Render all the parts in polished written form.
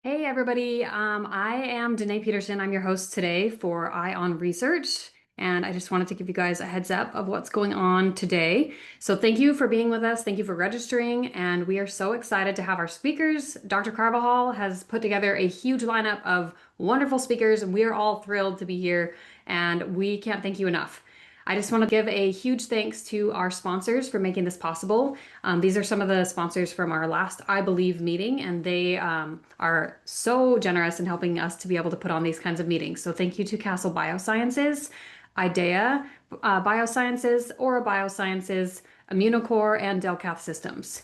Hey everybody, I am Danae Peterson. I'm your host today for Eye on Research, and I just wanted to give you guys a heads up of what's going on today. So thank you for being with us. Thank you for registering, and we are so excited to have our speakers. Dr. Carvajal has put together a huge lineup of wonderful speakers, and we are all thrilled to be here, and we can't thank you enough. I just want to give a huge thanks to our sponsors for making this possible. These are some of the sponsors from our last I Believe meeting, and they are so generous in helping us to be able to put on these kinds of meetings. So thank you to Castle Biosciences, IDEA Biosciences, Aura Biosciences, Immunocore, and Delcath Systems.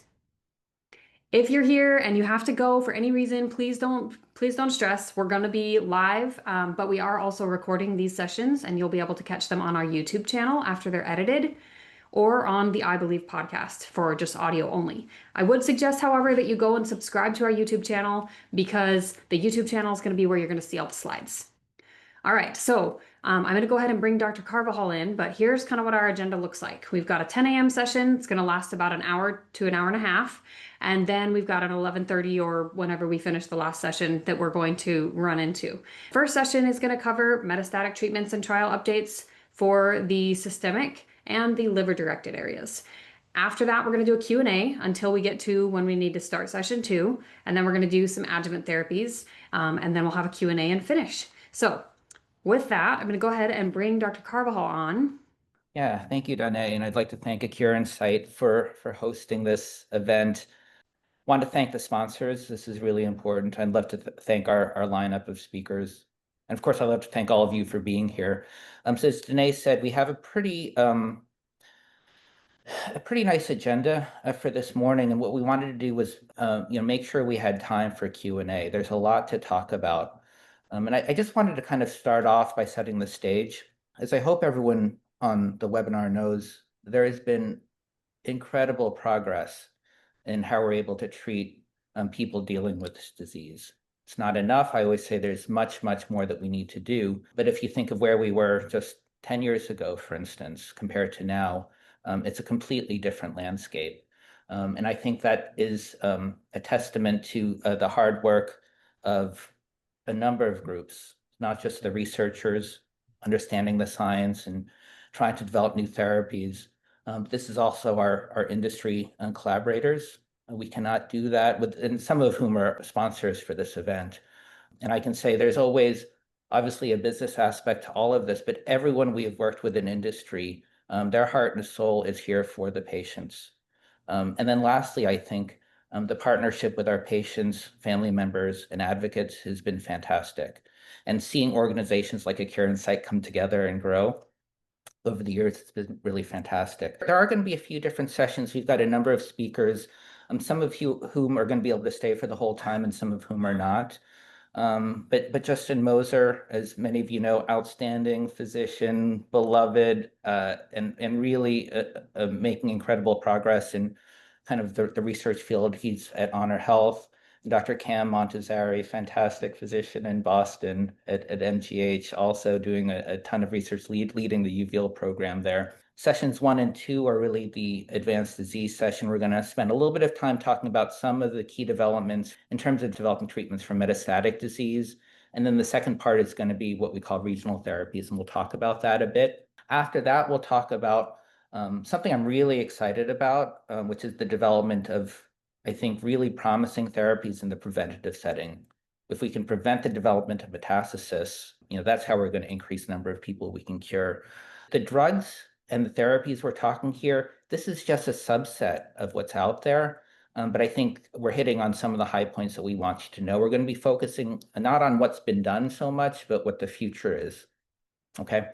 If you're here and you have to go for any reason, please don't stress. We're going to be live, but we are also recording these sessions, and you'll be able to catch them on our YouTube channel after they're edited, or on the I Believe podcast for just audio only. I would suggest, however, that you go and subscribe to our YouTube channel because the YouTube channel is going to be where you're going to see all the slides. All right, so I'm going to go ahead and bring Dr. Carvajal in, but here's kind of what our agenda looks like. We've got a 10 a.m. session. It's going to last about an hour to an hour and a half. And then we've got an 11:30 or whenever we finish the last session that we're going to run into. First session is going to cover metastatic treatments and trial updates for the systemic and the liver-directed areas. After that, we're going to do a Q&A until we get to when we need to start session 2. And then we're going to do some adjuvant therapies, and then we'll have a Q&A and finish. So with that, I'm going to go ahead and bring Dr. Carvajal on. Yeah, thank you, Danae. And I'd like to thank Ocular Insight for hosting this event. Want to thank the sponsors. This is really important. I'd love to thank our lineup of speakers. And of course, I'd love to thank all of you for being here. So as Danae said, we have a pretty nice agenda for this morning. And what we wanted to do was make sure we had time for Q&A. There's a lot to talk about. And I just wanted to kind of start off by setting the stage. As I hope everyone on the webinar knows, there has been incredible progress in how we're able to treat people dealing with this disease. It's not enough. I always say there's much, much more that we need to do. But if you think of where we were just 10 years ago, for instance, compared to now, it's a completely different landscape. And I think that is a testament to the hard work of a number of groups, not just the researchers understanding the science and trying to develop new therapies. This is also our industry and collaborators. We cannot do that and some of whom are sponsors for this event. And I can say there's always obviously a business aspect to all of this, but everyone we have worked with in industry, their heart and soul is here for the patients. And then lastly, I think the partnership with our patients, family members, and advocates has been fantastic. And seeing organizations like Ocular Insight come together and grow over the years, it's been really fantastic. There are going to be a few different sessions. We've got a number of speakers, some of you whom are going to be able to stay for the whole time and some of whom are not. But Justin Moser, as many of you know, outstanding physician, beloved, and really making incredible progress in kind of the research field. He's at Honor Health. Dr. Cam Montazeri, fantastic physician in Boston at MGH, also doing a ton of research leading the uveal program there. Sessions 1 and 2 are really the advanced disease session. We're going to spend a little bit of time talking about some of the key developments in terms of developing treatments for metastatic disease. And then the second part is going to be what we call regional therapies, and we'll talk about that a bit. After that, we'll talk about something I'm really excited about, which is the development of, I think, really promising therapies in the preventative setting. If we can prevent the development of metastasis, that's how we're going to increase the number of people we can cure. The drugs and the therapies we're talking here, this is just a subset of what's out there. But I think we're hitting on some of the high points that we want you to know. We're going to be focusing not on what's been done so much, but what the future is. Okay.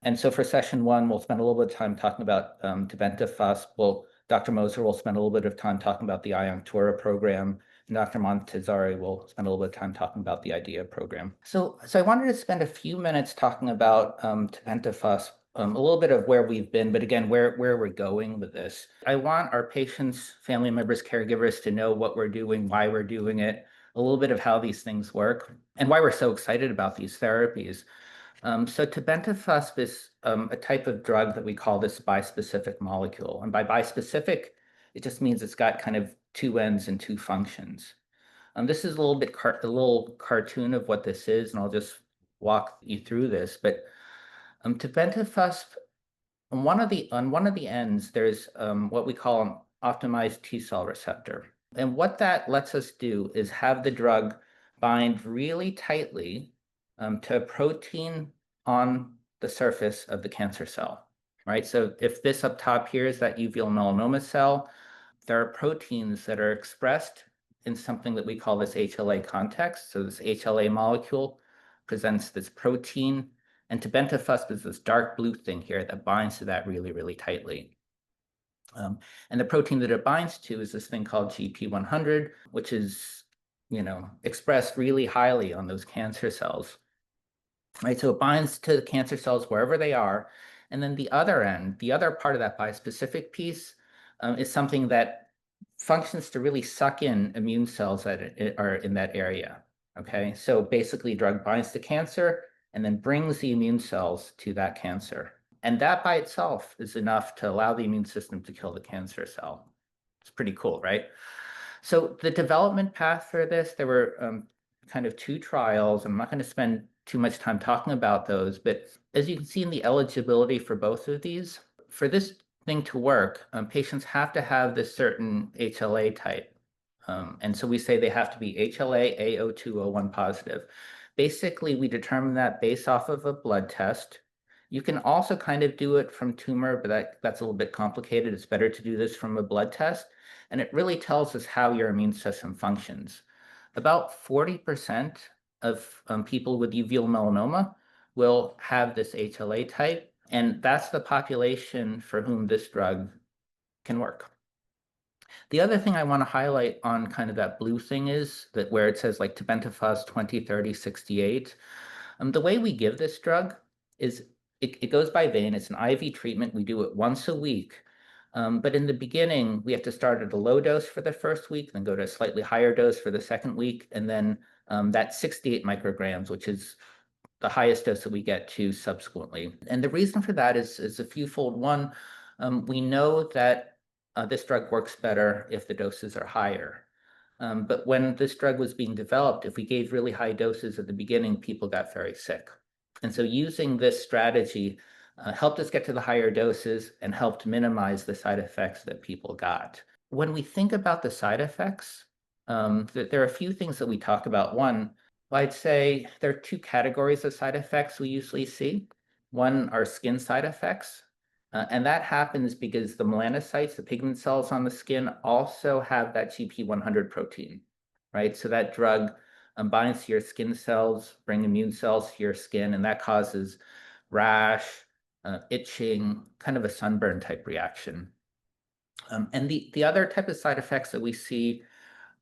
And so for session 1, we'll spend a little bit of time talking about tebentafusp. Dr. Moser will spend a little bit of time talking about the iOnctura program, and Dr. Montazeri will spend a little bit of time talking about the IDEA program. So I wanted to spend a few minutes talking about tebentafusp, a little bit of where we've been, but again, where we're going with this. I want our patients, family members, caregivers to know what we're doing, why we're doing it, a little bit of how these things work, and why we're so excited about these therapies. So tebentafusp is a type of drug that we call this bispecific molecule. And by bispecific, it just means it's got kind of 2 ends and 2 functions. This is a little bit a little cartoon of what this is, and I'll just walk you through this. But tebentafusp, on one of the ends, there's what we call an optimized T cell receptor. And what that lets us do is have the drug bind really tightly to a protein on the surface of the cancer cell, right? So if this up top here is that uveal melanoma cell, there are proteins that are expressed in something that we call this HLA context. So this HLA molecule presents this protein, and tebentafusp is this dark blue thing here that binds to that really, really tightly. And the protein that it binds to is this thing called GP100, which is, expressed really highly on those cancer cells, right? So it binds to the cancer cells wherever they are. And then the other end, the other part of that bispecific piece is something that functions to really suck in immune cells that are in that area, okay? So basically drug binds to cancer and then brings the immune cells to that cancer. And that by itself is enough to allow the immune system to kill the cancer cell. It's pretty cool, right? So the development path for this, there were kind of two trials. I'm not going to spend too much time talking about those, but as you can see in the eligibility for both of these, for this thing to work, patients have to have this certain HLA type. And so we say they have to be HLA A0201 positive. Basically, we determine that based off of a blood test. You can also kind of do it from tumor, but that's a little bit complicated. It's better to do this from a blood test. And it really tells us how your immune system functions. About 40% of people with uveal melanoma will have this HLA type, and that's the population for whom this drug can work. The other thing I want to highlight on kind of that blue thing is that where it says like tebentafusp 20, 30, 68, the way we give this drug is it goes by vein. It's an IV treatment. We do it once a week. But in the beginning, we have to start at a low dose for the first week, then go to a slightly higher dose for the second week, and then that's 68 micrograms, which is the highest dose that we get to subsequently. And the reason for that is a fewfold. One, we know that this drug works better if the doses are higher. But when this drug was being developed, if we gave really high doses at the beginning, people got very sick. And so using this strategy helped us get to the higher doses and helped minimize the side effects that people got. When we think about the side effects, there are a few things that we talk about. One, I'd say there are two categories of side effects we usually see. One are skin side effects, and that happens because the melanocytes, the pigment cells on the skin, also have that GP100 protein, right? So that drug binds to your skin cells, bring immune cells to your skin, and that causes rash, itching, kind of a sunburn type reaction. And the other type of side effects that we see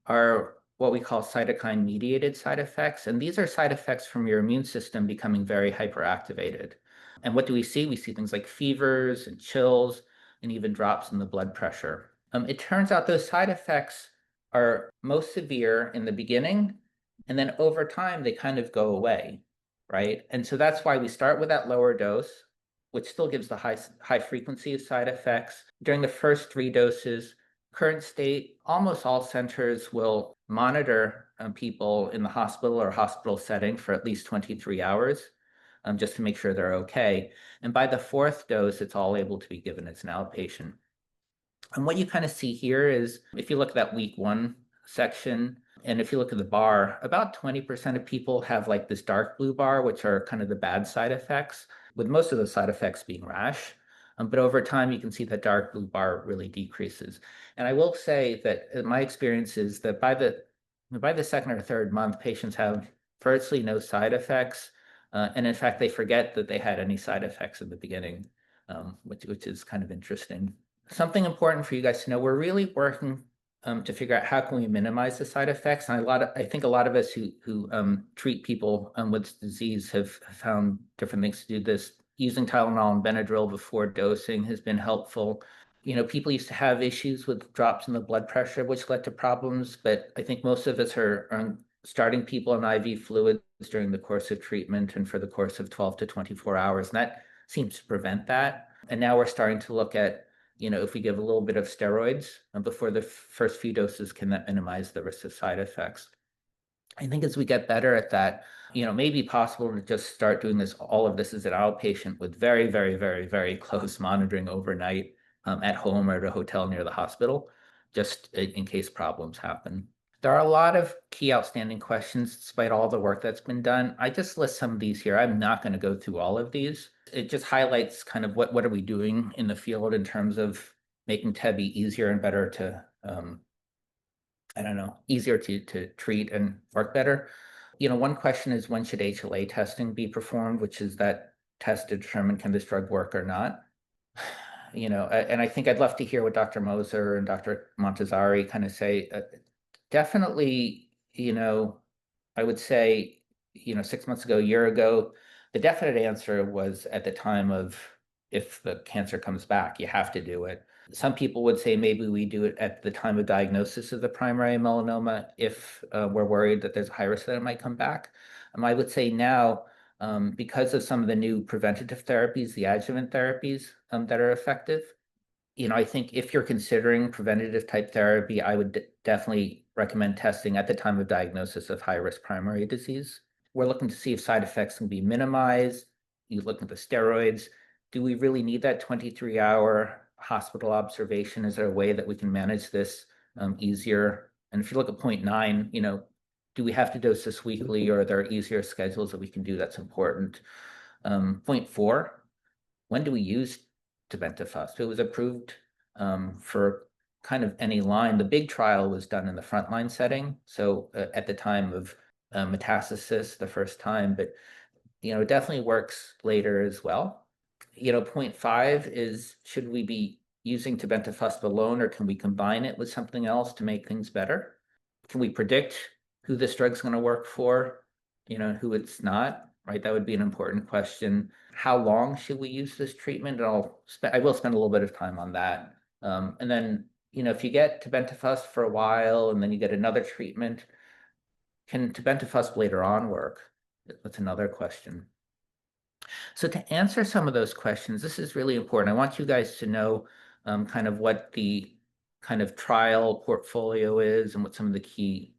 are what we call cytokine-mediated side effects. And these are side effects from your immune system becoming very hyperactivated. And what do we see? We see things like fevers and chills and even drops in the blood pressure. It turns out those side effects are most severe in the beginning, and then over time, they kind of go away, right? And so that's why we start with that lower dose, which still gives the high frequency of side effects. During the first 3 doses, current state, almost all centers will monitor people in the hospital or hospital setting for at least 23 hours, just to make sure they're okay. And by the 4th dose, it's all able to be given as an outpatient. And what you kind of see here is, if you look at that week 1 section, and if you look at the bar, about 20% of people have like this dark blue bar, which are kind of the bad side effects, with most of the side effects being rash. But over time, you can see that dark blue bar really decreases. And I will say that my experience is that by the second or third month, patients have virtually no side effects. And in fact, they forget that they had any side effects in the beginning, which is kind of interesting. Something important for you guys to know, we're really working to figure out how can we minimize the side effects. And I think a lot of us who treat people with this disease have found different things to do this. Using Tylenol and Benadryl before dosing has been helpful. People used to have issues with drops in the blood pressure, which led to problems, but I think most of us are starting people on IV fluids during the course of treatment and for the course of 12 to 24 hours, and that seems to prevent that. And now we're starting to look at, if we give a little bit of steroids before the first few doses, can that minimize the risk of side effects? I think as we get better at that, it may be possible to just start doing all of this as an outpatient with very, very, very, very close monitoring overnight at home or at a hotel near the hospital, just in case problems happen. There are a lot of key outstanding questions despite all the work that's been done. I just list some of these here. I'm not going to go through all of these. It just highlights kind of what are we doing in the field in terms of making TEBI easier and better to I don't know, easier to treat and work better. One question is when should HLA testing be performed, which is that test to determine can this drug work or not. And I think I'd love to hear what Dr. Moser and Dr. Montazeri kind of say. Definitely, I would say, 6 months ago, a year ago, the definite answer was at the time of if the cancer comes back, you have to do it. Some people would say maybe we do it at the time of diagnosis of the primary melanoma if we're worried that there's a high risk that it might come back. I would say now, because of some of the new preventative therapies, the adjuvant therapies that are effective, I think if you're considering preventative type therapy, I would definitely recommend testing at the time of diagnosis of high risk primary disease. We're looking to see if side effects can be minimized. You look at the steroids. Do we really need that 23-hour hospital observation? Is there a way that we can manage this easier? And if you look at point 9, do we have to dose this weekly, or are there easier schedules that we can do that's important? Point 4, when do we use tebentafusp? It was approved for kind of any line. The big trial was done in the frontline setting. So at the time of metastasis the first time, but it definitely works later as well. Point 5 is, should we be using tebentafusp alone, or can we combine it with something else to make things better? Can we predict who this drug's going to work for, who it's not, right? That would be an important question. How long should we use this treatment? I will spend a little bit of time on that. And then, if you get tebentafusp for a while and then you get another treatment, can tebentafusp later on work? That's another question. So to answer some of those questions, this is really important. I want you guys to know kind of what the kind of trial portfolio is and what some of the key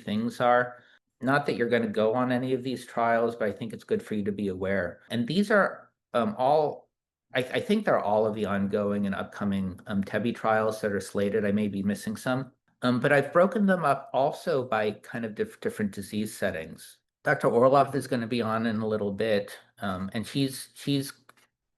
things are. Not that you're going to go on any of these trials, but I think it's good for you to be aware. And these are I think they're all of the ongoing and upcoming TEBI trials that are slated. I may be missing some. But I've broken them up also by kind of different disease settings. Dr. Orloff is going to be on in a little bit, and she's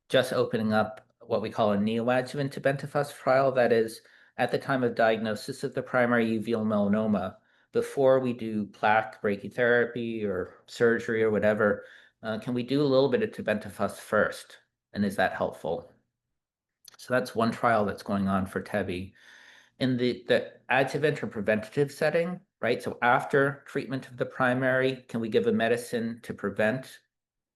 just opening up what we call a neoadjuvant tebentafusp trial. That is, at the time of diagnosis of the primary uveal melanoma, before we do plaque brachytherapy or surgery or whatever, can we do a little bit of tebentafusp first? And is that helpful? So that's one trial that's going on for TEBI. In the adjuvant or preventative setting, right? So after treatment of the primary, can we give a medicine to prevent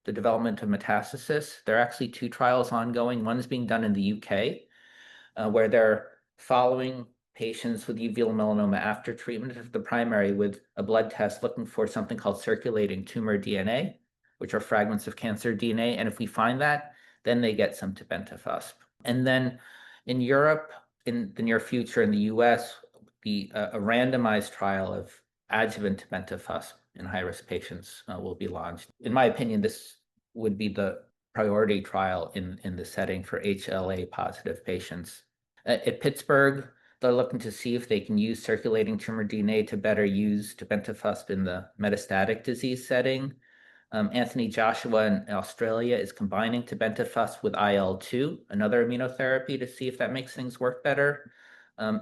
the development of metastasis? There are actually 2 trials ongoing. One is being done in the UK, where they're following patients with uveal melanoma after treatment of the primary with a blood test looking for something called circulating tumor DNA, which are fragments of cancer DNA. And if we find that, then they get some tebentafusp. And then in Europe, in the near future, in the US, a randomized trial of adjuvant tebentafusp in high-risk patients will be launched. In my opinion, this would be the priority trial in the setting for HLA positive patients. At Pittsburgh, they're looking to see if they can use circulating tumor DNA to better use tebentafusp in the metastatic disease setting. Anthony Joshua in Australia is combining tebentafusp with IL-2, another immunotherapy, to see if that makes things work better.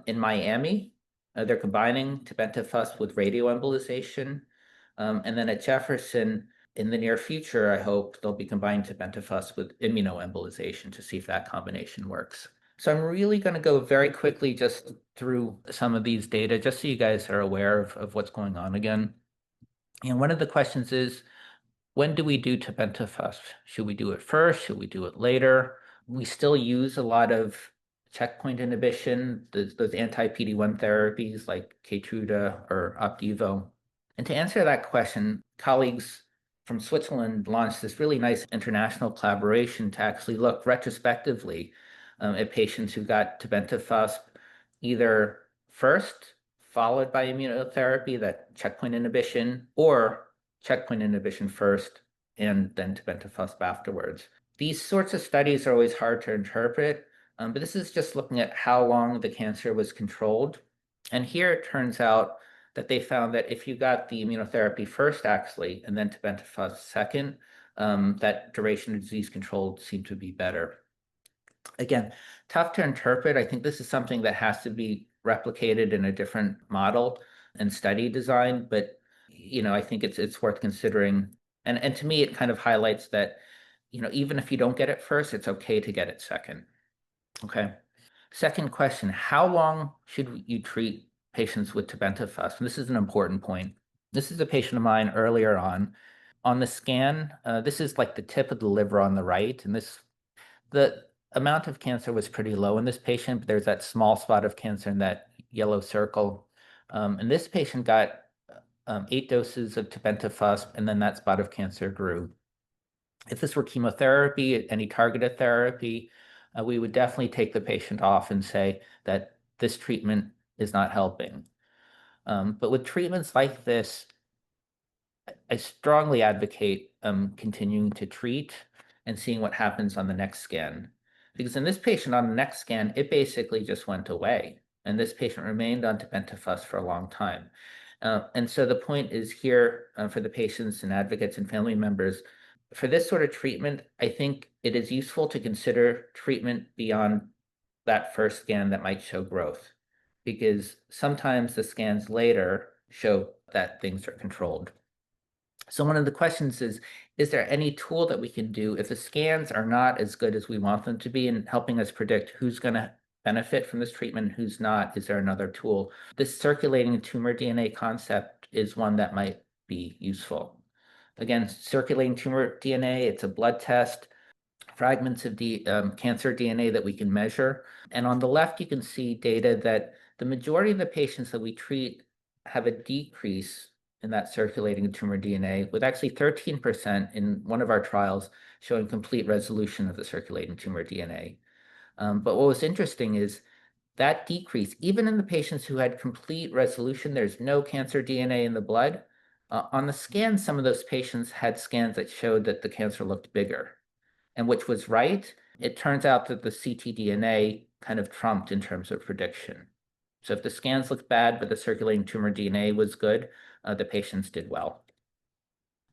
In Miami, they're combining tebentafusp with radioembolization. And then at Jefferson, in the near future, I hope they'll be combining tebentafusp with immunoembolization to see if that combination works. So I'm really going to go very quickly just through some of these data, just so you guys are aware of what's going on again. And one of the questions is, when do we do tebentafusp? Should we do it first? Should we do it later? We still use a lot of checkpoint inhibition, those anti-PD-1 therapies like Keytruda or Opdivo. And to answer that question, colleagues from Switzerland launched this really nice international collaboration to actually look retrospectively at patients who got tebentafusp either first followed by immunotherapy, that checkpoint inhibition, or checkpoint inhibition first and then tebentafusp afterwards. These sorts of studies are always hard to interpret, but this is just looking at how long the cancer was controlled. And here it turns out that they found that if you got the immunotherapy first, actually, and then tebentafusp second, that duration of disease control seemed to be better. Again, tough to interpret. I think this is something that has to be replicated in a different model and study design, but I think it's worth considering. And to me, it kind of highlights that, even if you don't get it first, it's okay to get it second. Okay. Second question, how long should you treat patients with tebentafusp? And this is an important point. This is a patient of mine earlier on. On the scan, this is like the tip of the liver on the right, and the amount of cancer was pretty low in this patient, but there's that small spot of cancer in that yellow circle. And this patient got 8 doses of tebentafusp, and then that spot of cancer grew. If this were chemotherapy, any targeted therapy, we would definitely take the patient off and say that this treatment is not helping. But with treatments like this, I strongly advocate continuing to treat and seeing what happens on the next scan. Because in this patient on the next scan, it basically just went away. And this patient remained on tebentafusp for a long time. And so the point is here for the patients and advocates and family members, for this sort of treatment, I think it is useful to consider treatment beyond that first scan that might show growth. Because sometimes the scans later show that things are controlled. So one of the questions is there any tool that we can do if the scans are not as good as we want them to be in helping us predict who's going to benefit from this treatment and who's not? Is there another tool? This circulating tumor DNA concept is one that might be useful. Again, circulating tumor DNA, it's a blood test, fragments of the cancer DNA that we can measure. And on the left, you can see data that the majority of the patients that we treat have a decrease in that circulating tumor DNA, with actually 13% in one of our trials showing complete resolution of the circulating tumor DNA. But what was interesting is that decrease, even in the patients who had complete resolution, there's no cancer DNA in the blood. On the scan, some of those patients had scans that showed that the cancer looked bigger, and which was right. It turns out that the ctDNA kind of trumped in terms of prediction. So if the scans looked bad, but the circulating tumor DNA was good, the patients did well.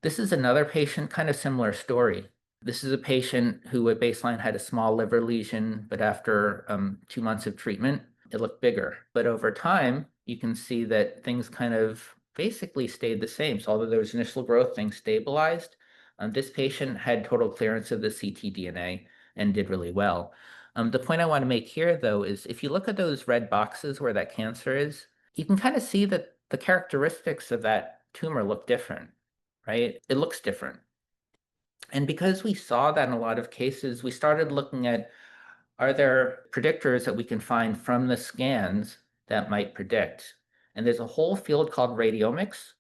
This is another patient, kind of similar story. This is a patient who at baseline had a small liver lesion, but after 2 months of treatment, it looked bigger. But over time, you can see that things kind of basically stayed the same. So although there was initial growth, things stabilized. This patient had total clearance of the ctDNA and did really well. The point I want to make here, though, is if you look at those red boxes where that cancer is, you can kind of see that the characteristics of that tumor look different, right? It looks different. And because we saw that in a lot of cases, we started looking at, are there predictors that we can find from the scans that might predict? And there's a whole field called radiomics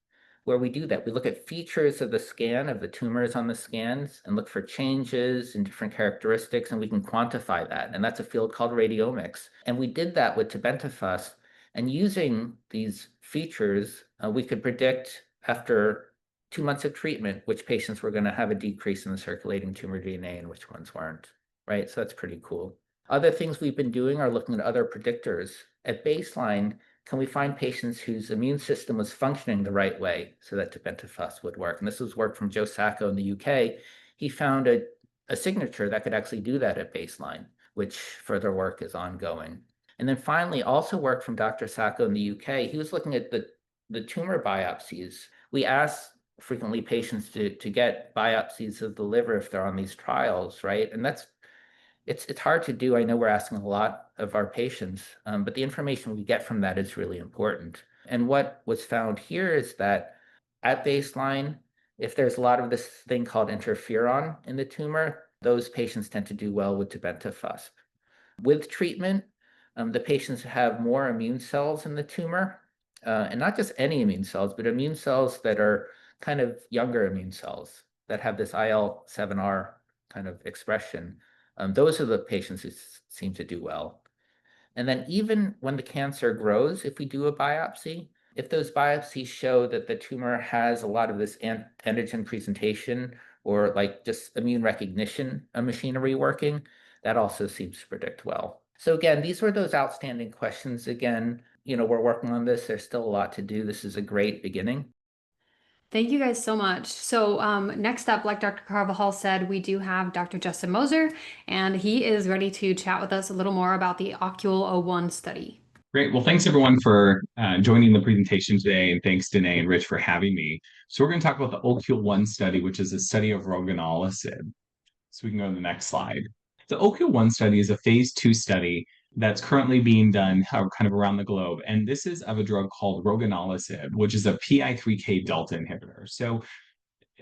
where we do that. We look at features of the scan, of the tumors on the scans, and look for changes in different characteristics, and we can quantify that. And that's a field called radiomics. And we did that with tebentafusp. And using these features, we could predict after 2 months of treatment which patients were going to have a decrease in the circulating tumor DNA and which ones weren't, right? So that's pretty cool. Other things we've been doing are looking at other predictors. At baseline, can we find patients whose immune system was functioning the right way so that tebentafusp would work? And this was work from Joe Sacco in the UK. He found a signature that could actually do that at baseline, which further work is ongoing. And then finally, also work from Dr. Sacco in the UK. He was looking at the tumor biopsies. We asked frequently patients to get biopsies of the liver if they're on these trials, right? And it's hard to do. I know we're asking a lot of our patients, but the information we get from that is really important. And what was found here is that at baseline, if there's a lot of this thing called interferon in the tumor, those patients tend to do well with tebentafusp. With treatment, the patients have more immune cells in the tumor, and not just any immune cells, but immune cells that are kind of younger immune cells that have this IL-7R kind of expression. Those are the patients who seem to do well. And then even when the cancer grows, if we do a biopsy, if those biopsies show that the tumor has a lot of this antigen presentation or like just immune recognition machinery working, that also seems to predict well. So again, these were those outstanding questions. Again, we're working on this. There's still a lot to do. This is a great beginning. Thank you guys so much. So, next up, like Dr. Carvajal said, we do have Dr. Justin Moser, and he is ready to chat with us a little more about the Ocular 01 study. Great. Well, thanks everyone for joining the presentation today, and thanks Danae and Rich for having me. So we're going to talk about the OCUL-1 study, which is a study of roganolisib. So we can go to the next slide. The OCUL-1 study is a phase 2 study that's currently being done kind of around the globe. And this is of a drug called roganolisib, which is a PI3K delta inhibitor. So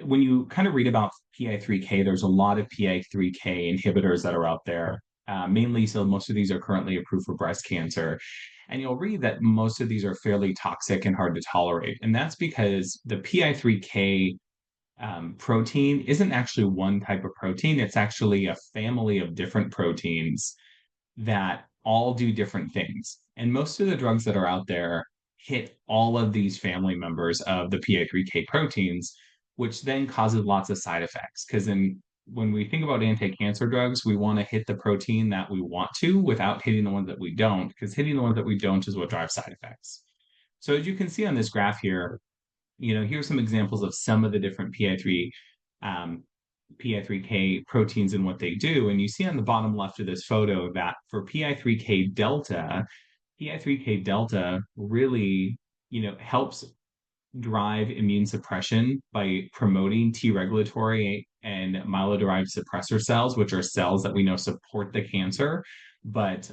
when you kind of read about PI3K, there's a lot of PI3K inhibitors that are out there. Mainly, so most of these are currently approved for breast cancer. And you'll read that most of these are fairly toxic and hard to tolerate. And that's because the PI3K protein isn't actually one type of protein, it's actually a family of different proteins that all do different things. And most of the drugs that are out there hit all of these family members of the PI3K proteins, which then causes lots of side effects. Because when we think about anti-cancer drugs, we want to hit the protein that we want to without hitting the ones that we don't, because hitting the ones that we don't is what drives side effects. So as you can see on this graph here, here's some examples of some of the different PI3K proteins and what they do. And you see on the bottom left of this photo that for PI3K delta really, helps drive immune suppression by promoting T regulatory and myeloid-derived suppressor cells, which are cells that we know support the cancer, but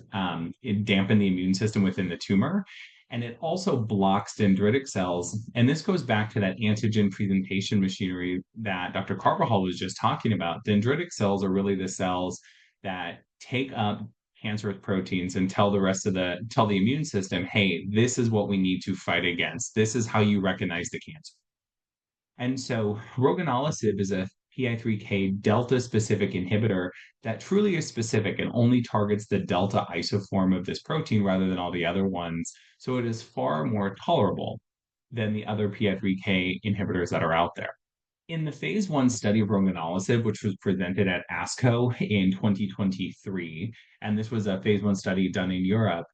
it dampen the immune system within the tumor. And it also blocks dendritic cells. And this goes back to that antigen presentation machinery that Dr. Carvajal was just talking about. Dendritic cells are really the cells that take up cancerous proteins and tell the immune system, hey, this is what we need to fight against. This is how you recognize the cancer. And so roganolisib is a PI3K delta specific inhibitor that truly is specific and only targets the delta isoform of this protein rather than all the other ones. So it is far more tolerable than the other PI3K inhibitors that are out there. In the phase 1 study of roganolisib, which was presented at ASCO in 2023, and this was a phase 1 study done in Europe,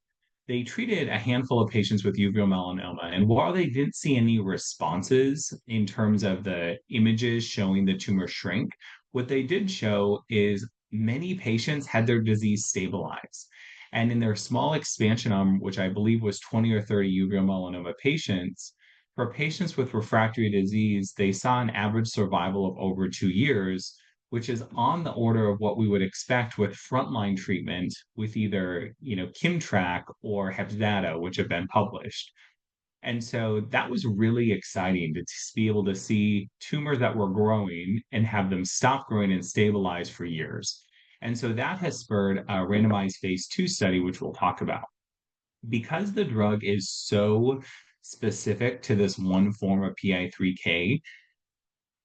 they treated a handful of patients with uveal melanoma. And while they didn't see any responses in terms of the images showing the tumor shrink, what they did show is many patients had their disease stabilized. And in their small expansion arm, which I believe was 20 or 30 uveal melanoma patients, for patients with refractory disease, they saw an average survival of over 2 years, which is on the order of what we would expect with frontline treatment with either, Kimtrac or Hepzada, which have been published. And so that was really exciting to be able to see tumors that were growing and have them stop growing and stabilize for years. And so that has spurred a randomized phase 2 study, which we'll talk about. Because the drug is so specific to this one form of PI3K,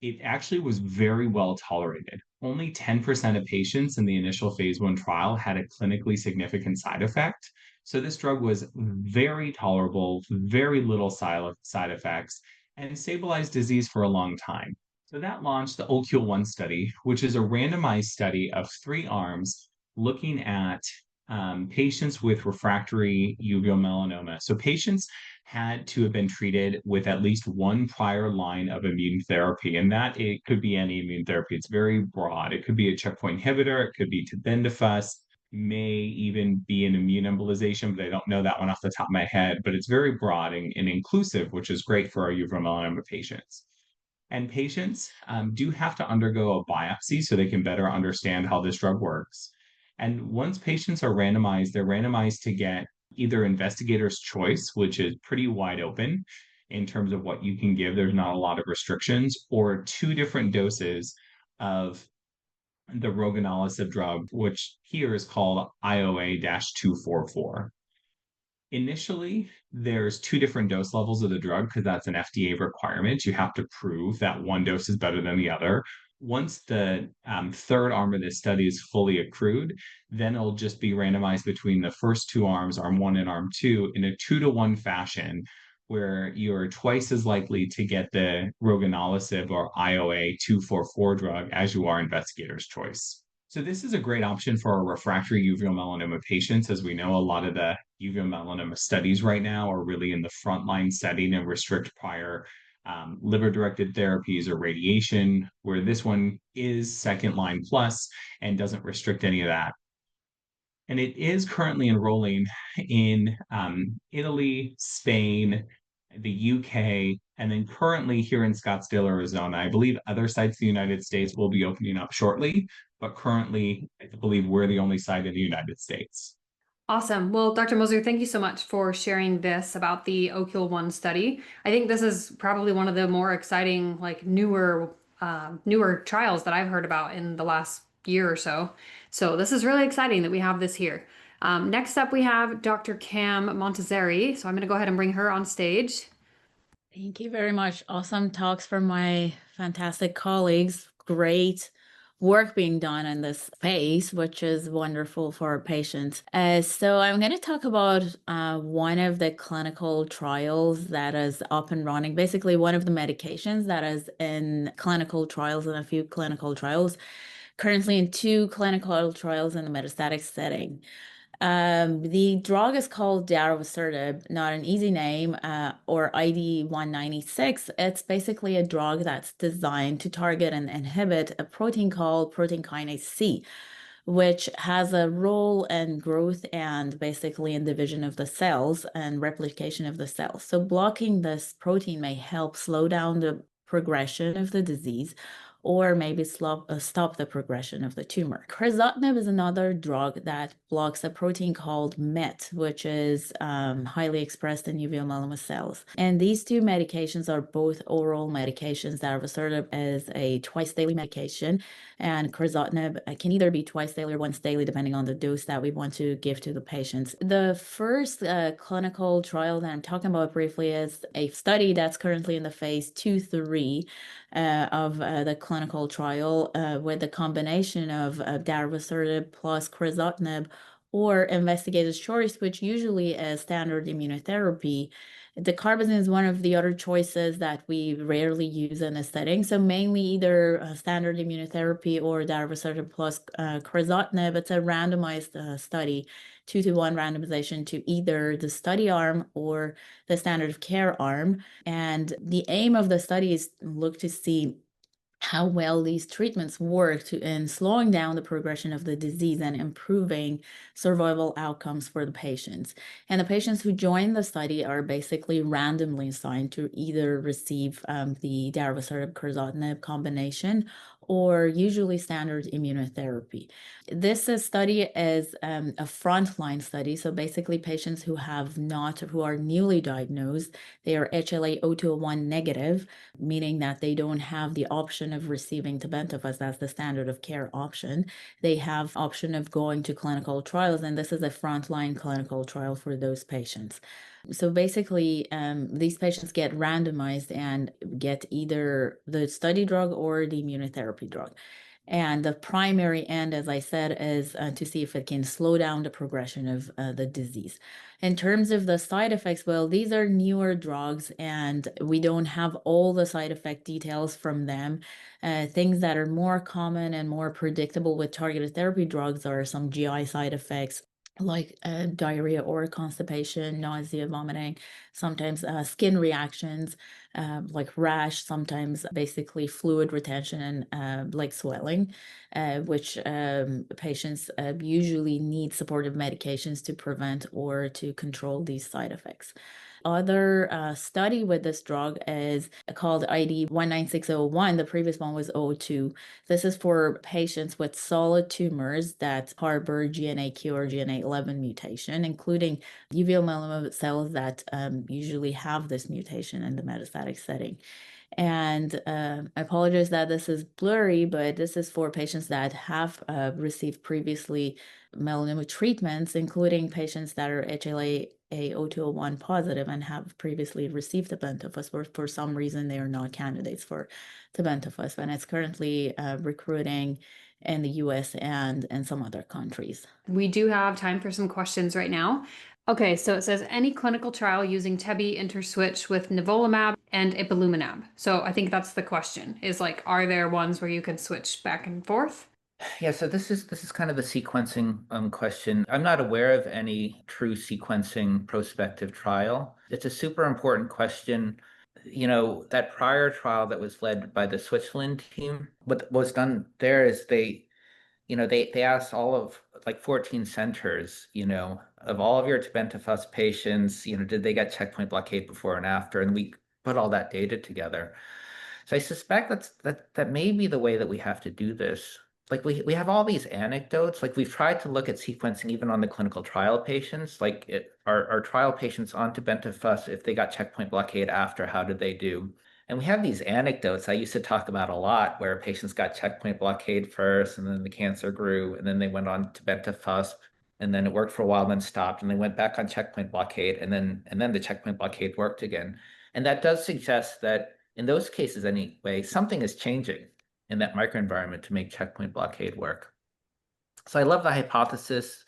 it actually was very well tolerated. Only 10% of patients in the initial phase 1 trial had a clinically significant side effect. So this drug was very tolerable, very little side effects, and stabilized disease for a long time. So that launched the OCUL-1 study, which is a randomized study of 3 arms looking at patients with refractory uveal melanoma. So patients had to have been treated with at least one prior line of immune therapy, and that it could be any immune therapy. It's very broad. It could be a checkpoint inhibitor, it could be tebentafusp, may even be an immune embolization, but I don't know that one off the top of my head. But it's very broad and inclusive, which is great for our uveal melanoma patients. And patients do have to undergo a biopsy so they can better understand how this drug works. And once patients are randomized, they're randomized to get either investigator's choice, which is pretty wide open in terms of what you can give. There's not a lot of restrictions, or 2 different doses of the roganolisib drug, which here is called IOA-244. Initially, there's 2 different dose levels of the drug because that's an FDA requirement. You have to prove that one dose is better than the other. once the third arm of this study is fully accrued, then it'll just be randomized between the first two arms, arm one and arm two, in a 2-to-1 fashion, where you're twice as likely to get the roganolisib or IOA 244 drug as you are investigator's choice. So this is a great option for our refractory uveal melanoma patients. As we know, a lot of the uveal melanoma studies right now are really in the frontline setting and restrict prior liver-directed therapies or radiation, where this one is second line plus and doesn't restrict any of that. And it is currently enrolling in Italy, Spain, the UK, and then currently here in Scottsdale, Arizona. I believe other sites in the United States will be opening up shortly, but currently, I believe we're the only site in the United States. Awesome. Well, Dr. Moser, thank you so much for sharing this about the Ocular One study. I think this is probably one of the more exciting, like newer trials that I've heard about in the last year or so. So this is really exciting that we have this here. Next up, we have Dr. Cam Montazeri. So I'm going to go ahead and bring her on stage. Thank you very much. Awesome talks from my fantastic colleagues. Great work being done in this space, which is wonderful for our patients. So I'm going to talk about one of the clinical trials that is up and running, basically one of the medications that is in clinical trials and a few clinical trials, currently in 2 clinical trials in the metastatic setting. The drug is called darovasertib, not an easy name, or ID 196. It's basically a drug that's designed to target and inhibit a protein called protein kinase C, which has a role in growth and basically in division of the cells and replication of the cells. So blocking this protein may help slow down the progression of the disease, or maybe stop the progression of the tumor. Crizotinib is another drug that blocks a protein called MET, which is highly expressed in uveal melanoma cells. And these 2 medications are both oral medications. Darovasertib is a twice-daily medication, and crizotinib can either be twice daily or once daily, depending on the dose that we want to give to the patients. The first clinical trial that I'm talking about briefly is a study that's currently in the phase 2-3 of the clinical trial with the combination of darovasertib plus crizotinib or investigator's choice, which usually is standard immunotherapy. Dacarbazine is one of the other choices that we rarely use in a setting. So mainly either standard immunotherapy or darovasertib plus crizotinib. It's a randomized study, 2-to-1 randomization to either the study arm or the standard of care arm. And the aim of the study is to look to see how well these treatments work in slowing down the progression of the disease and improving survival outcomes for the patients. And the patients who join the study are basically randomly assigned to either receive the darovasertib crizotinib combination or usually standard immunotherapy. This study is a frontline study. So basically patients who are newly diagnosed, they are HLA-A*02:01 negative, meaning that they don't have the option of receiving tebentafusp as the standard of care option. They have option of going to clinical trials, and this is a frontline clinical trial for those patients. So basically, these patients get randomized and get either the study drug or the immunotherapy drug. And the primary end, as I said, is to see if it can slow down the progression of the disease. In terms of the side effects, well, these are newer drugs and we don't have all the side effect details from them. Things that are more common and more predictable with targeted therapy drugs are some GI side effects, like diarrhea or constipation, nausea, vomiting, sometimes skin reactions, like rash, sometimes basically fluid retention and like swelling, which patients usually need supportive medications to prevent or to control these side effects. Other study with this drug is called ID 19601. The previous one was 02. This is for patients with solid tumors that harbor GNAQ or GNA11 mutation, including uveal melanoma cells that usually have this mutation in the metastatic setting. And I apologize that this is blurry, but this is for patients that have received previously melanoma treatments, including patients that are HLA a O201 positive and have previously received tebentafusp, or for some reason they are not candidates for tebentafusp, and it's currently recruiting in the US and in some other countries. We do have time for some questions right now. Okay, so it says any clinical trial using Tebi interswitch with nivolumab and ipilimumab. So I think that's the question, is like, are there ones where you can switch back and forth? Yeah, so this is kind of a sequencing question. I'm not aware of any true sequencing prospective trial. It's a super important question. You know, that prior trial that was led by the Switzerland team, what was done there is they asked all of like 14 centers, of all of your tebentafusp patients, did they get checkpoint blockade before and after? And we put all that data together. So I suspect that may be the way that we have to do this. Like we have all these anecdotes. Like we've tried to look at sequencing even on the clinical trial patients. Like our trial patients on tebentafusp, if they got checkpoint blockade after, how did they do? And we have these anecdotes I used to talk about a lot where patients got checkpoint blockade first, and then the cancer grew, and then they went on tebentafusp, and then it worked for a while, then stopped, and they went back on checkpoint blockade, and then the checkpoint blockade worked again. And that does suggest that in those cases anyway, something is changing in that microenvironment to make checkpoint blockade work. So I love the hypothesis,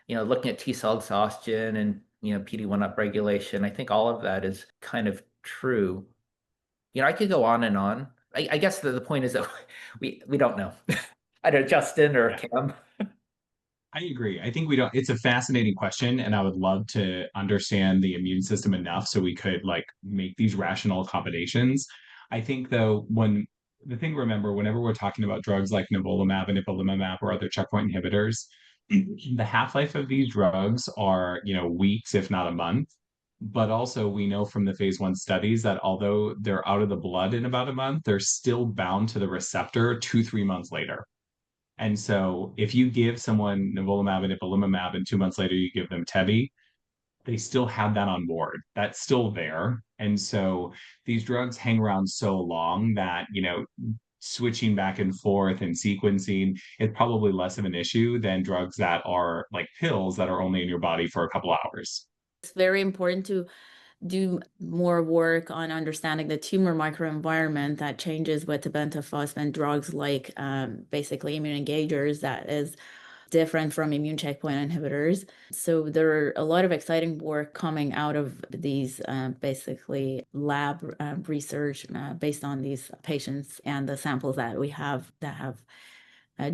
looking at T cell exhaustion and PD-1 upregulation. I think all of that is kind of true. I could go on and on. I guess the point is that we don't know. I don't know, Justin or Cam. I agree. I think we don't, it's a fascinating question, and I would love to understand the immune system enough so we could like make these rational accommodations. I think though, when the thing to remember, whenever we're talking about drugs like nivolumab and ipilimumab or other checkpoint inhibitors, the half-life of these drugs are, weeks, if not a month. But also we know from the phase 1 studies that although they're out of the blood in about a month, they're still bound to the receptor 2-3 months later. And so if you give someone nivolumab and ipilimumab and 2 months later you give them Tebi, they still have that on board. That's still there. And so these drugs hang around so long that, switching back and forth and sequencing is probably less of an issue than drugs that are like pills that are only in your body for a couple hours. It's very important to do more work on understanding the tumor microenvironment that changes with tebentafusp and drugs like basically immune engagers that is different from immune checkpoint inhibitors. So there are a lot of exciting work coming out of these basically lab research based on these patients and the samples that we have that have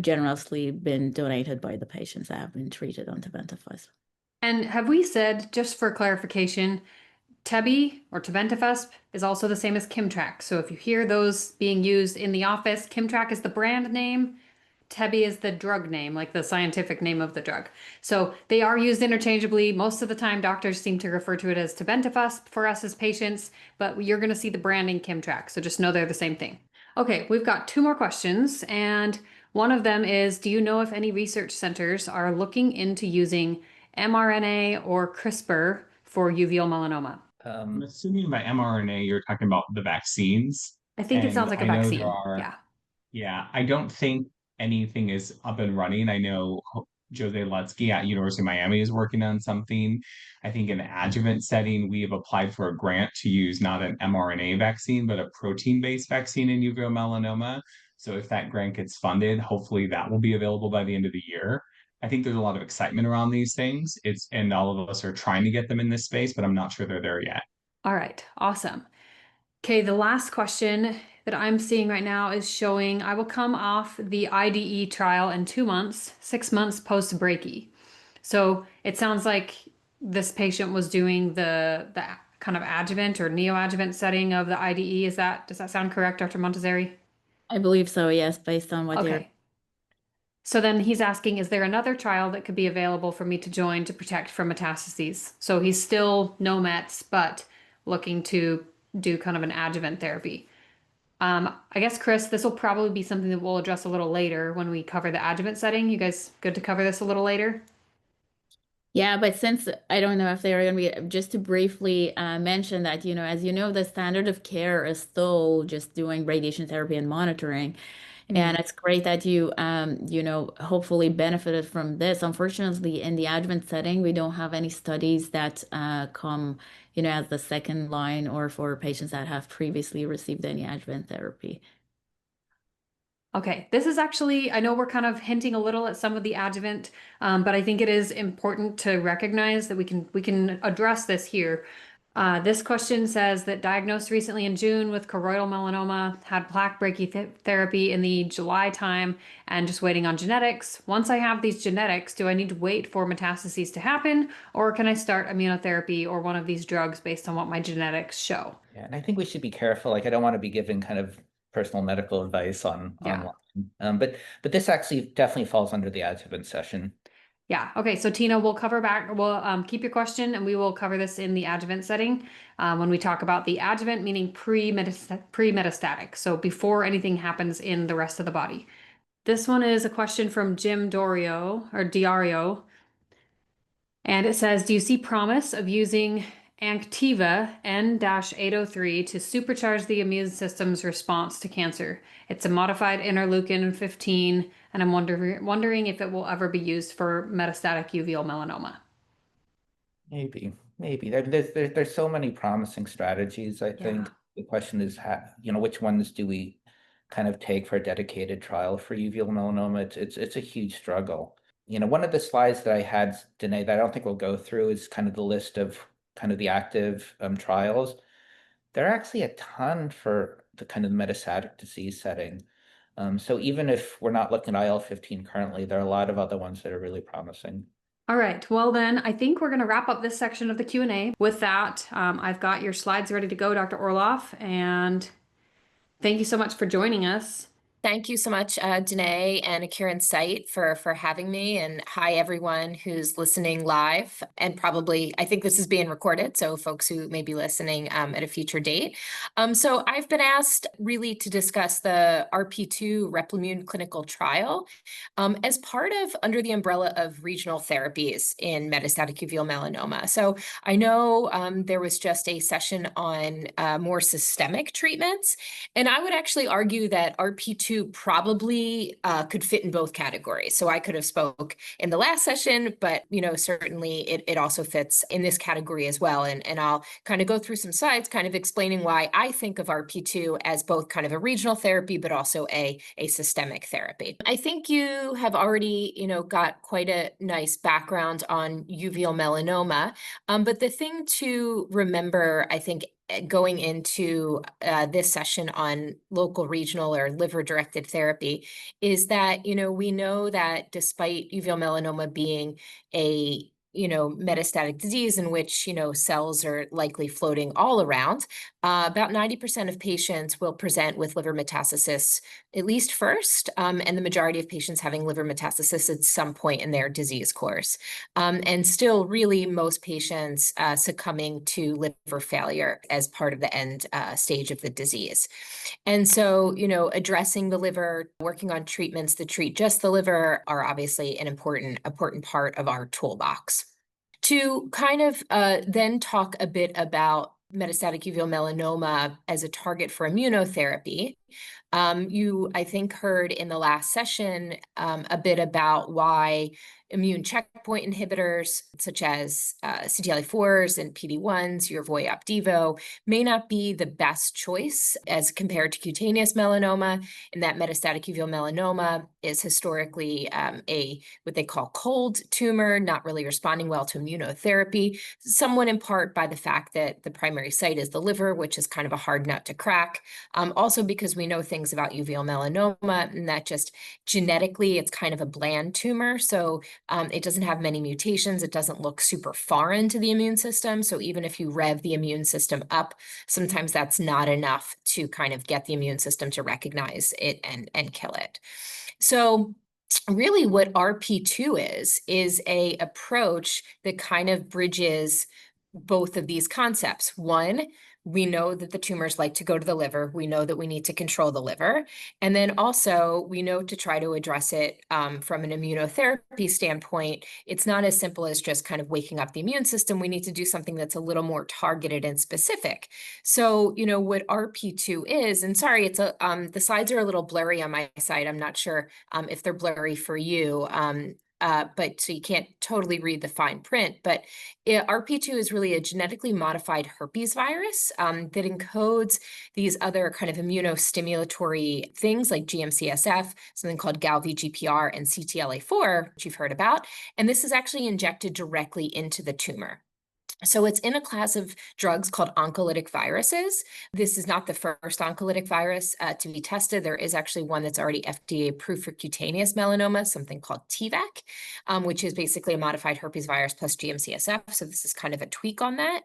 generously been donated by the patients that have been treated on tebentafusp. And have we said, just for clarification, Tebi or tebentafusp is also the same as Kimtrac. So if you hear those being used in the office, Kimtrac is the brand name, Tebi is the drug name, like the scientific name of the drug. So they are used interchangeably. Most of the time, doctors seem to refer to it as tebentafusp for us as patients, but you're going to see the branding Kimtrac. So just know they're the same thing. Okay, we've got 2 more questions, and one of them is, do you know if any research centers are looking into using mRNA or CRISPR for uveal melanoma? I'm assuming by mRNA, you're talking about the vaccines. I think it sounds like a vaccine. Yeah, I don't think anything is up and running. I know Jose Lutsky at University of Miami is working on something. I think in the adjuvant setting, we have applied for a grant to use not an mRNA vaccine, but a protein-based vaccine in uveal melanoma. So if that grant gets funded, hopefully that will be available by the end of the year. I think there's a lot of excitement around these things. And all of us are trying to get them in this space, but I'm not sure they're there yet. All right, awesome. Okay, the last question that I'm seeing right now is showing I will come off the IDE trial in 2 months, 6 months post-brachy. So it sounds like this patient was doing the kind of adjuvant or neoadjuvant setting of the IDE. Does that sound correct, Dr. Montazeri? I believe so, yes, based on what Okay. So then he's asking, is there another trial that could be available for me to join to protect from metastases? So he's still no mets, but looking to do kind of an adjuvant therapy. I guess, Chris, this will probably be something that we'll address a little later when we cover the adjuvant setting. You guys good to cover this a little later? Yeah, but since I don't know if they're going to be, just to briefly mention that, as you know, the standard of care is still just doing radiation therapy and monitoring. And it's great that you, hopefully benefited from this. Unfortunately, in the adjuvant setting, we don't have any studies that come, as the second line or for patients that have previously received any adjuvant therapy. Okay, this is actually, I know we're kind of hinting a little at some of the adjuvant, but I think it is important to recognize that we can address this here. This question says that diagnosed recently in June with choroidal melanoma, had plaque brachytherapy in the July time, and just waiting on genetics. Once I have these genetics, do I need to wait for metastases to happen, or can I start immunotherapy or one of these drugs based on what my genetics show? Yeah, and I think we should be careful. Like, I don't want to be giving kind of personal medical advice on Yeah. online. But this actually definitely falls under the adjuvant session. Yeah. Okay. So Tina, we'll cover back. We'll keep your question, and we will cover this in the adjuvant setting when we talk about the adjuvant, meaning pre-metastatic. So before anything happens in the rest of the body. This one is a question from Jim Diario, and it says, "Do you see promise of using Anktiva N-803 to supercharge the immune system's response to cancer? It's a modified interleukin 15, and I'm wondering if it will ever be used for metastatic uveal melanoma." Maybe. There's so many promising strategies. I think the question is, which ones do we kind of take for a dedicated trial for uveal melanoma? It's a huge struggle. One of the slides that I had, Danae, that I don't think we'll go through is kind of the list of kind of the active trials. There are actually a ton for the kind of metastatic disease setting. So even if we're not looking at IL-15 currently, there are a lot of other ones that are really promising. All right. Well, then I think we're going to wrap up this section of the Q&A. With that, I've got your slides ready to go, Dr. Orloff, and thank you so much for joining us. Thank you so much, Danae and Akira Insight for having me. And hi, everyone who's listening live. And probably, I think this is being recorded, so folks who may be listening at a future date. So I've been asked really to discuss the RP2 Replimune clinical trial as part of under the umbrella of regional therapies in metastatic uveal melanoma. So I know there was just a session on more systemic treatments, and I would actually argue that RP2 probably could fit in both categories. So I could have spoke in the last session, but certainly it also fits in this category as well. And I'll kind of go through some slides kind of explaining why I think of RP2 as both kind of a regional therapy, but also a systemic therapy. I think you have already, got quite a nice background on uveal melanoma. But the thing to remember, I think, going into this session on local, regional, or liver-directed therapy is that, we know that despite uveal melanoma being a metastatic disease in which, cells are likely floating all around, about 90% of patients will present with liver metastasis at least first, and the majority of patients having liver metastasis at some point in their disease course. And still, really, most patients succumbing to liver failure as part of the end stage of the disease. And so, addressing the liver, working on treatments that treat just the liver are obviously an important part of our toolbox. To kind of then talk a bit about metastatic uveal melanoma as a target for immunotherapy, you, I think, heard in the last session a bit about why immune checkpoint inhibitors, such as CTLA-4s and PD-1s, Yervoy, Opdivo, may not be the best choice as compared to cutaneous melanoma, and that metastatic uveal melanoma is historically what they call cold tumor, not really responding well to immunotherapy, somewhat in part by the fact that the primary site is the liver, which is kind of a hard nut to crack. Also because we know things about uveal melanoma, and that just genetically, it's kind of a bland tumor. So it doesn't have many mutations. It doesn't look super foreign to the immune system. So even if you rev the immune system up, sometimes that's not enough to kind of get the immune system to recognize it and kill it. So really what RP2 is a approach that kind of bridges both of these concepts. One, We know that the tumors like to go to the liver. We know that we need to control the liver. And then also we know to try to address it from an immunotherapy standpoint. It's not as simple as just kind of waking up the immune system. We need to do something that's a little more targeted and specific. So, you know, what RP2 is, and sorry, it's the slides are a little blurry on my side. I'm not sure if they're blurry for you. But so you can't totally read the fine print, but RP2 is really a genetically modified herpes virus that encodes these other kind of immunostimulatory things like GM-CSF, something called Gal-VGPR, and CTLA4, which you've heard about. And this is actually injected directly into the tumor. So it's in a class of drugs called oncolytic viruses. This is not the first oncolytic virus to be tested. There is actually one that's already FDA approved for cutaneous melanoma, something called TVEC, which is basically a modified herpes virus plus GM-CSF. So this is kind of a tweak on that.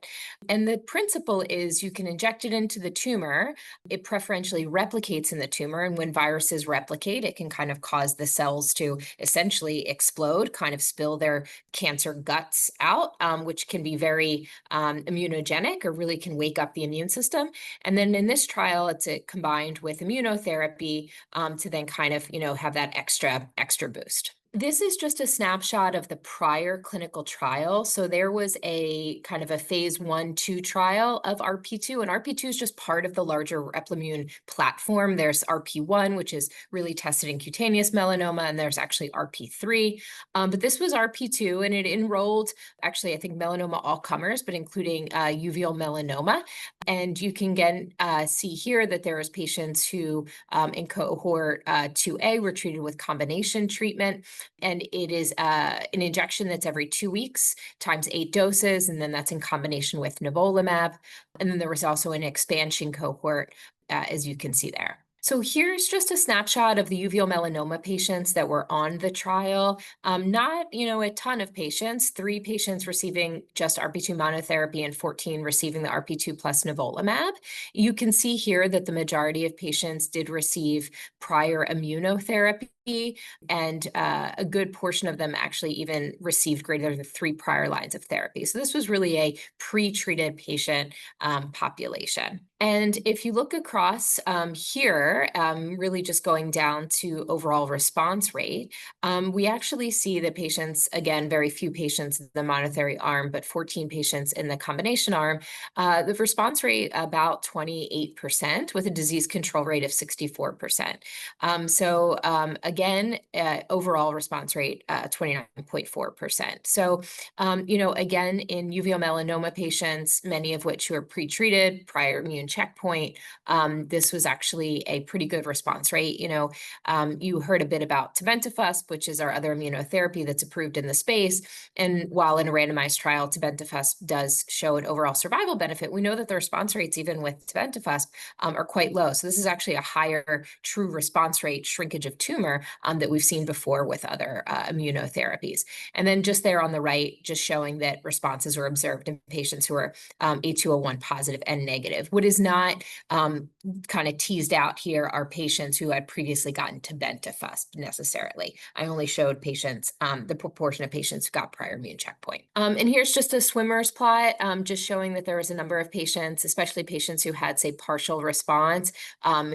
And the principle is you can inject it into the tumor. It preferentially replicates in the tumor. And when viruses replicate, it can kind of cause the cells to essentially explode, kind of spill their cancer guts out, which can be very immunogenic or really can wake up the immune system. And then in this trial, it's combined with immunotherapy to then kind of, you know, have that extra boost. This is just a snapshot of the prior clinical trial. So there was a kind of a phase 1/2 trial of RP2, and RP2 is just part of the larger Replimune platform. There's RP1, which is really tested in cutaneous melanoma, and there's actually RP3. But this was RP2, and it enrolled actually, I think, melanoma all comers, but including uveal melanoma. And you can again see here that there was patients who in cohort 2A were treated with combination treatment. And it is an injection that's every 2 weeks times 8 doses. And then that's in combination with nivolumab. And then there was also an expansion cohort, as you can see there. So here's just a snapshot of the uveal melanoma patients that were on the trial. Not, you know, a ton of patients, 3 patients receiving just RP2 monotherapy and 14 receiving the RP2 plus nivolumab. You can see here that the majority of patients did receive prior immunotherapy, and a good portion of them actually even received greater than 3 prior lines of therapy. So this was really a pre-treated patient population. And if you look across here, really just going down to overall response rate, we actually see that patients, again, very few patients in the monotherapy arm, but 14 patients in the combination arm, the response rate about 28% with a disease control rate of 64%. So again, overall response rate 29.4%. So, you know, again, in uveal melanoma patients, many of which who are pre-treated, prior immune checkpoint, this was actually a pretty good response rate. You know, you heard a bit about tebentafusp, which is our other immunotherapy that's approved in the space. And while in a randomized trial, tebentafusp does show an overall survival benefit, we know that the response rates, even with tebentafusp, are quite low. So this is actually a higher true response rate shrinkage of tumor that we've seen before with other immunotherapies. And then just there on the right, just showing that responses were observed in patients who are A201 positive and negative. What is not kind of teased out here are patients who had previously gotten tebentafusp necessarily. I only showed patients, the proportion of patients who got prior immune checkpoint. And here's just a swimmer's plot, just showing that there was a number of patients, especially patients who had, say, partial response,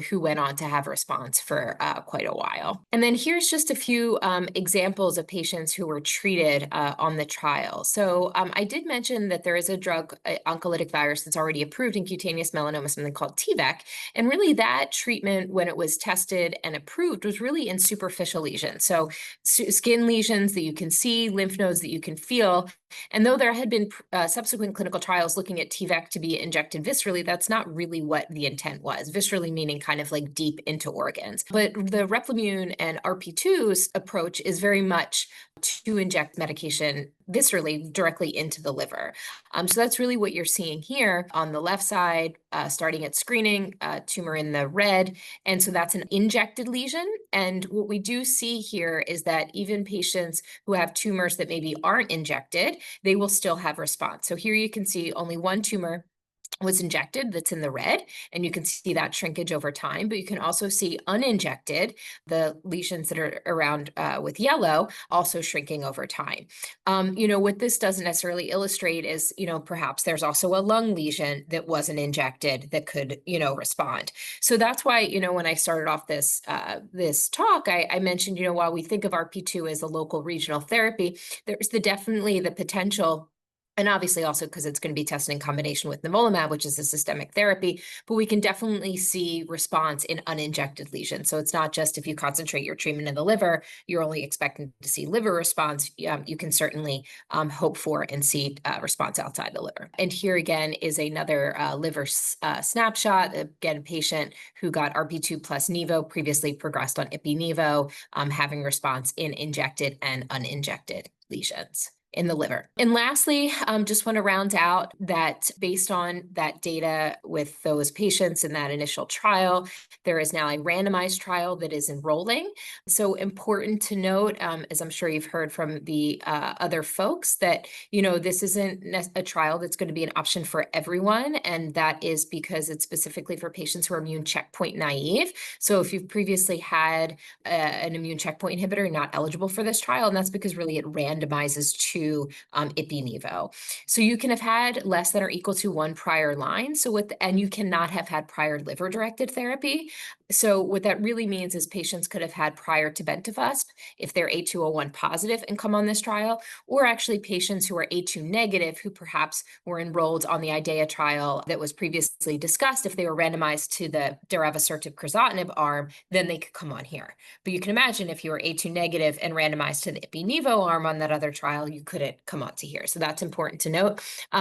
who went on to have response for quite a while. And then here's just a few examples of patients who were treated on the trial. So I did mention that there is a drug, oncolytic virus, that's already approved in cutaneous melanoma, something called TVEC. And really that treatment, when it was tested and approved, was really in superficial lesions. So skin lesions that you can see, lymph nodes that you can feel. And though there had been subsequent clinical trials looking at TVEC to be injected viscerally, that's not really what the intent was. Viscerally meaning kind of like deep into organs. But the Replimune and RP2's approach is very much to inject medication viscerally directly into the liver. So that's really what you're seeing here on the left side, starting at screening, tumor in the red. And so that's an injected lesion. And what we do see here is that even patients who have tumors that maybe aren't injected, they will still have response. So here you can see only one tumor was injected that's in the red, and you can see that shrinkage over time, but you can also see uninjected, the lesions that are around with yellow, also shrinking over time. What this doesn't necessarily illustrate is, perhaps there's also a lung lesion that wasn't injected that could, respond. So that's why, when I started off this talk, I mentioned, while we think of RP2 as a local regional therapy, there's definitely the potential, and obviously also because it's going to be tested in combination with nivolumab, which is a systemic therapy, but we can definitely see response in uninjected lesions. So it's not just if you concentrate your treatment in the liver, you're only expecting to see liver response. You can certainly hope for and see response outside the liver. And here again is another liver snapshot. Again, a patient who got RP2 plus Nivo, previously progressed on Ipi-Nivo, having response in injected and uninjected lesions in the liver. And lastly, just want to round out that based on that data with those patients in that initial trial, there is now a randomized trial that is enrolling. So important to note, as I'm sure you've heard from the other folks, that, this isn't a trial that's going to be an option for everyone. And that is because it's specifically for patients who are immune checkpoint naive. So if you've previously had an immune checkpoint inhibitor, you're not eligible for this trial. And that's because really it randomizes to Ipi-Nivo. So you can have had less than or equal to 1 prior line. And you cannot have had prior liver-directed therapy. So what that really means is patients could have had prior tebentafusp if they're A201 positive and come on this trial, or actually patients who are A2 negative who perhaps were enrolled on the IDEA trial that was previously discussed. If they were randomized to the darovasertib crizotinib arm, then they could come on here. But you can imagine if you were A2 negative and randomized to the Ipi-Nivo arm on that other trial, you couldn't come on to here. So that's important to note.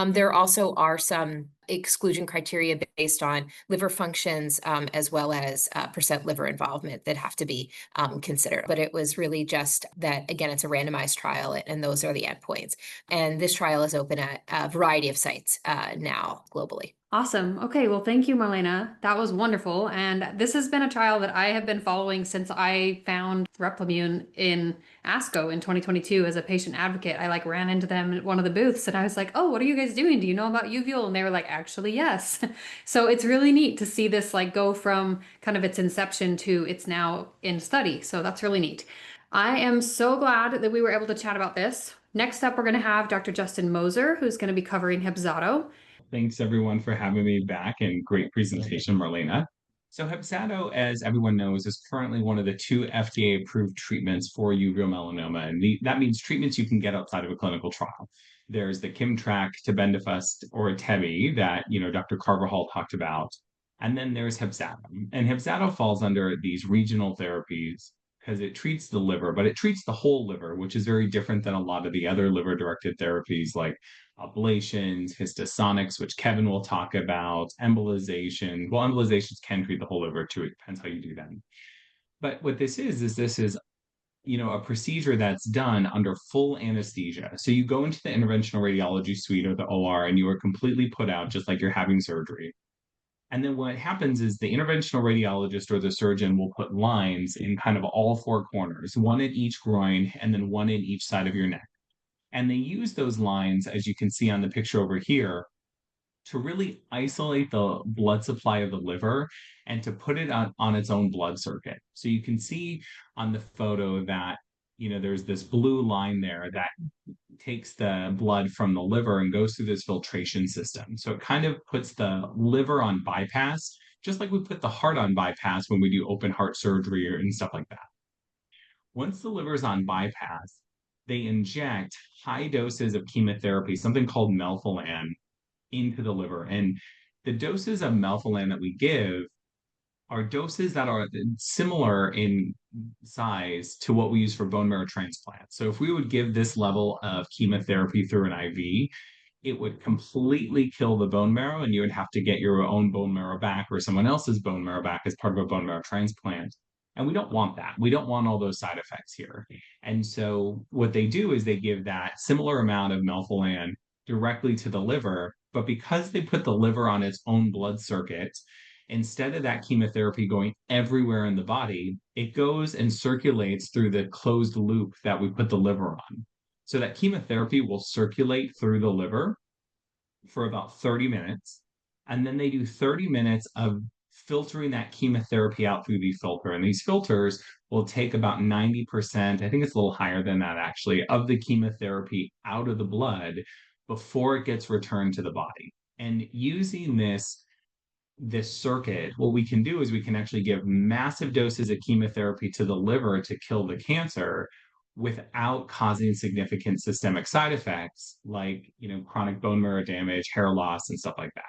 There also are some exclusion criteria based on liver functions, as well as percent liver involvement that have to be considered. But it was really just that, again, it's a randomized trial and those are the endpoints. And this trial is open at a variety of sites now globally. Awesome. Okay, well, thank you, Marlena. That was wonderful. And this has been a trial that I have been following since I found Replimune in ASCO in 2022 as a patient advocate. I ran into them at one of the booths and I was like, oh, what are you guys doing? Do you know about uveal? And they were like, actually, yes. So it's really neat to see this go from kind of its inception to it's now in study. So that's really neat. I am so glad that we were able to chat about this. Next up, we're going to have Dr. Justin Moser, who's going to be covering Hepzato. Thanks everyone for having me back, and great presentation, Marlena. So Hepzato, as everyone knows, is currently one of the 2 FDA-approved treatments for uveal melanoma, and that means treatments you can get outside of a clinical trial. There's the Kimmtrak, tebentafusp, or Tebi that Dr. Carvajal talked about, and then there's Hepzato. And Hepzato falls under these regional therapies because it treats the liver, but it treats the whole liver, which is very different than a lot of the other liver-directed therapies like ablations, histosonics, which Kevin will talk about, embolization. Well, embolizations can treat the whole liver too. It depends how you do them. But what this is a procedure that's done under full anesthesia. So you go into the interventional radiology suite or the OR and you are completely put out just like you're having surgery. And then what happens is the interventional radiologist or the surgeon will put lines in kind of all 4 corners, 1 at each groin and then 1 in each side of your neck. And they use those lines, as you can see on the picture over here, to really isolate the blood supply of the liver and to put it on its own blood circuit. So you can see on the photo that, there's this blue line there that takes the blood from the liver and goes through this filtration system. So it kind of puts the liver on bypass, just like we put the heart on bypass when we do open heart surgery and stuff like that. Once the liver is on bypass, they inject high doses of chemotherapy, something called melphalan, into the liver. And the doses of melphalan that we give are doses that are similar in size to what we use for bone marrow transplant. So if we would give this level of chemotherapy through an IV, it would completely kill the bone marrow and you would have to get your own bone marrow back or someone else's bone marrow back as part of a bone marrow transplant. And we don't want that. We don't want all those side effects here. And so what they do is they give that similar amount of melphalan directly to the liver, but because they put the liver on its own blood circuit, instead of that chemotherapy going everywhere in the body, it goes and circulates through the closed loop that we put the liver on. So that chemotherapy will circulate through the liver for about 30 minutes. And then they do 30 minutes of filtering that chemotherapy out through the filter. And these filters will take about 90%, I think it's a little higher than that actually, of the chemotherapy out of the blood before it gets returned to the body. And using this circuit, what we can do is we can actually give massive doses of chemotherapy to the liver to kill the cancer without causing significant systemic side effects like, chronic bone marrow damage, hair loss, and stuff like that.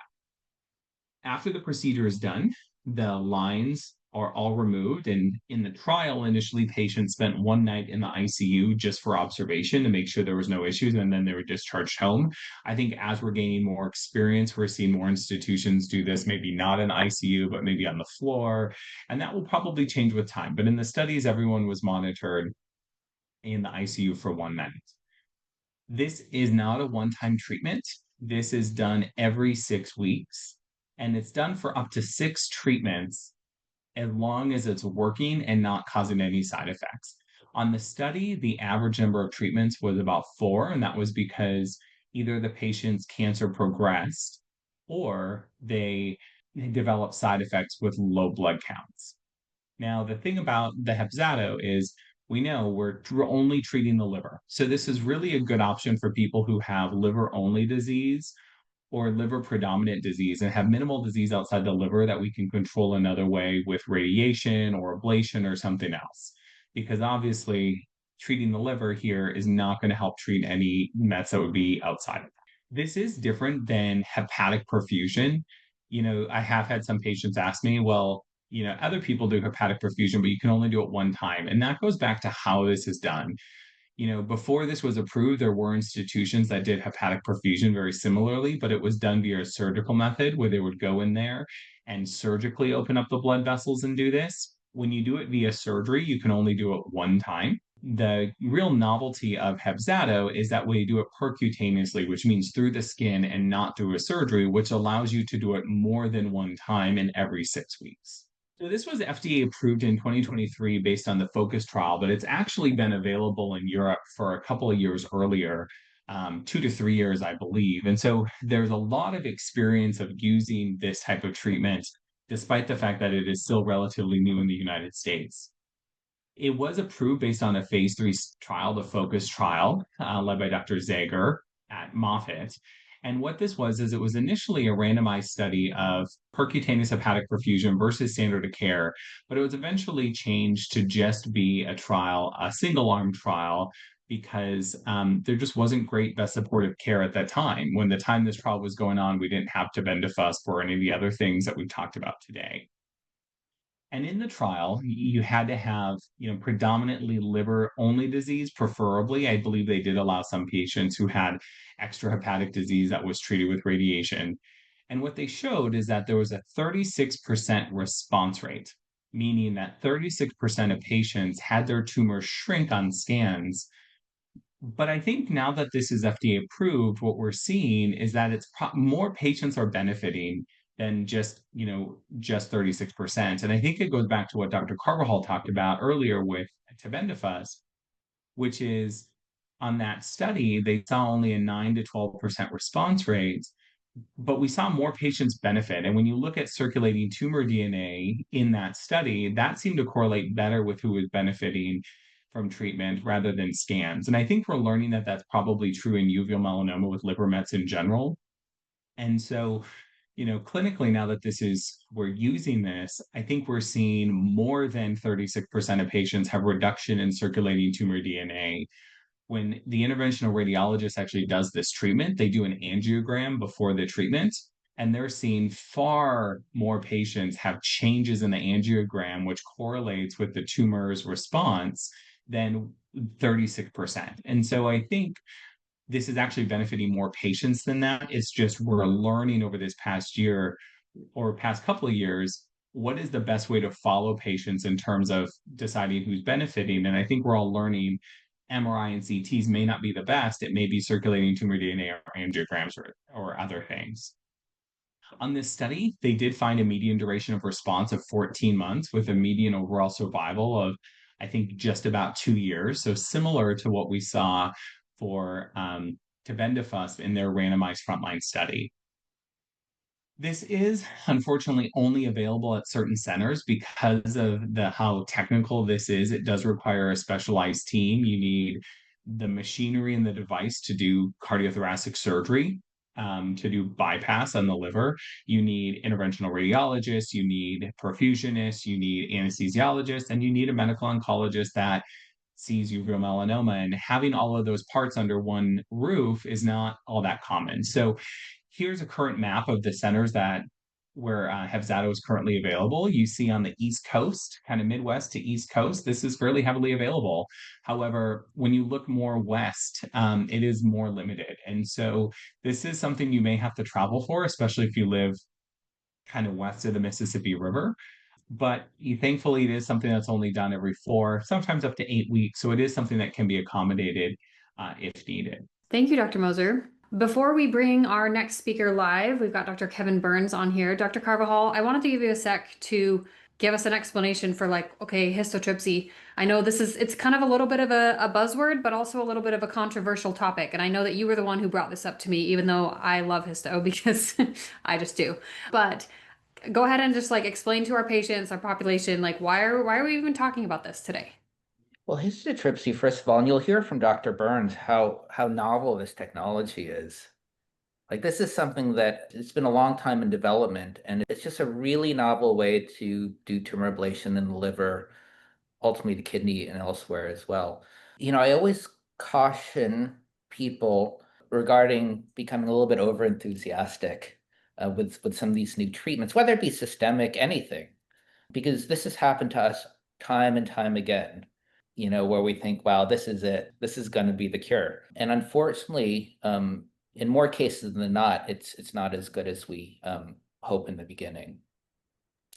After the procedure is done, the lines are all removed. And in the trial, initially, patients spent one night in the ICU just for observation to make sure there was no issues, and then they were discharged home. I think as we're gaining more experience, we're seeing more institutions do this, maybe not in ICU, but maybe on the floor. And that will probably change with time. But in the studies, everyone was monitored in the ICU for one night. This is not a one-time treatment. This is done every 6 weeks, and it's done for up to 6 treatments as long as it's working and not causing any side effects. On the study, the average number of treatments was about 4, and that was because either the patient's cancer progressed or they developed side effects with low blood counts. Now, the thing about the Hepzato is we know we're only treating the liver. So this is really a good option for people who have liver-only disease or liver predominant disease and have minimal disease outside the liver that we can control another way with radiation or ablation or something else. Because obviously, treating the liver here is not going to help treat any mets that would be outside of that. This is different than hepatic perfusion. I have had some patients ask me, well, other people do hepatic perfusion, but you can only do it one time. And that goes back to how this is done. Before this was approved, there were institutions that did hepatic perfusion very similarly, but it was done via a surgical method where they would go in there and surgically open up the blood vessels and do this. When you do it via surgery, you can only do it one time. The real novelty of Hepzato is that we do it percutaneously, which means through the skin and not through a surgery, which allows you to do it more than one time in every 6 weeks. So this was FDA approved in 2023 based on the FOCUS trial, but it's actually been available in Europe for a couple of years earlier, 2 to 3 years, I believe. And so there's a lot of experience of using this type of treatment, despite the fact that it is still relatively new in the United States. It was approved based on a phase 3 trial, the FOCUS trial, led by Dr. Zager at Moffitt. And what this was is it was initially a randomized study of percutaneous hepatic perfusion versus standard of care, but it was eventually changed to just be a trial, a single-arm trial, because there just wasn't great best supportive care at that time. When the time this trial was going on, we didn't have tebentafusp or any of the other things that we've talked about today. And in the trial, you had to have, predominantly liver-only disease, preferably. I believe they did allow some patients who had extrahepatic disease that was treated with radiation. And what they showed is that there was a 36% response rate, meaning that 36% of patients had their tumor shrink on scans. But I think now that this is FDA approved, what we're seeing is that it's more patients are benefiting than just 36%. And I think it goes back to what Dr. Carvajal talked about earlier with tebentafusp, which is on that study, they saw only a 9 to 12% response rate, but we saw more patients benefit. And when you look at circulating tumor DNA in that study, that seemed to correlate better with who was benefiting from treatment rather than scans. And I think we're learning that that's probably true in uveal melanoma with liver mets in general. And so, clinically, now that we're using this, I think we're seeing more than 36% of patients have reduction in circulating tumor DNA. When the interventional radiologist actually does this treatment, they do an angiogram before the treatment, and they're seeing far more patients have changes in the angiogram, which correlates with the tumor's response than 36%. And so I think this is actually benefiting more patients than that. It's just we're learning over this past year or past couple of years, what is the best way to follow patients in terms of deciding who's benefiting? And I think we're all learning MRI and CTs may not be the best. It may be circulating tumor DNA or angiograms or other things. On this study, they did find a median duration of response of 14 months with a median overall survival of, I think, just about 2 years. So similar to what we saw for tebentafusp in their randomized frontline study. This is unfortunately only available at certain centers because of how technical this is. It does require a specialized team. You need the machinery and the device to do cardiothoracic surgery, to do bypass on the liver. You need interventional radiologists, you need perfusionists, you need anesthesiologists, and you need a medical oncologist that sees uveal melanoma. And having all of those parts under one roof is not all that common. So here's a current map of the centers that where Hevzato is currently available. You see on the East Coast, kind of Midwest to East Coast, this is fairly heavily available. However, when you look more west, it is more limited. And so this is something you may have to travel for, especially if you live kind of west of the Mississippi River. But thankfully, it is something that's only done every 4, sometimes up to 8 weeks. So it is something that can be accommodated if needed. Thank you, Dr. Moser. Before we bring our next speaker live, we've got Dr. Kevin Burns on here. Dr. Carvajal, I wanted to give you a sec to give us an explanation for okay, histotripsy. I know it's kind of a little bit of a buzzword, but also a little bit of a controversial topic. And I know that you were the one who brought this up to me, even though I love histo because I just do. But go ahead and just explain to our patients, our population, why are we even talking about this today? Well, histotripsy, first of all, and you'll hear from Dr. Burns how novel this technology is. This is something that it's been a long time in development, and it's just a really novel way to do tumor ablation in the liver, ultimately the kidney and elsewhere as well. I always caution people regarding becoming a little bit over enthusiastic with some of these new treatments, whether it be systemic, anything, because this has happened to us time and time again. Where we think, wow, this is it. This is going to be the cure. And unfortunately, in more cases than not, it's not as good as we hope in the beginning.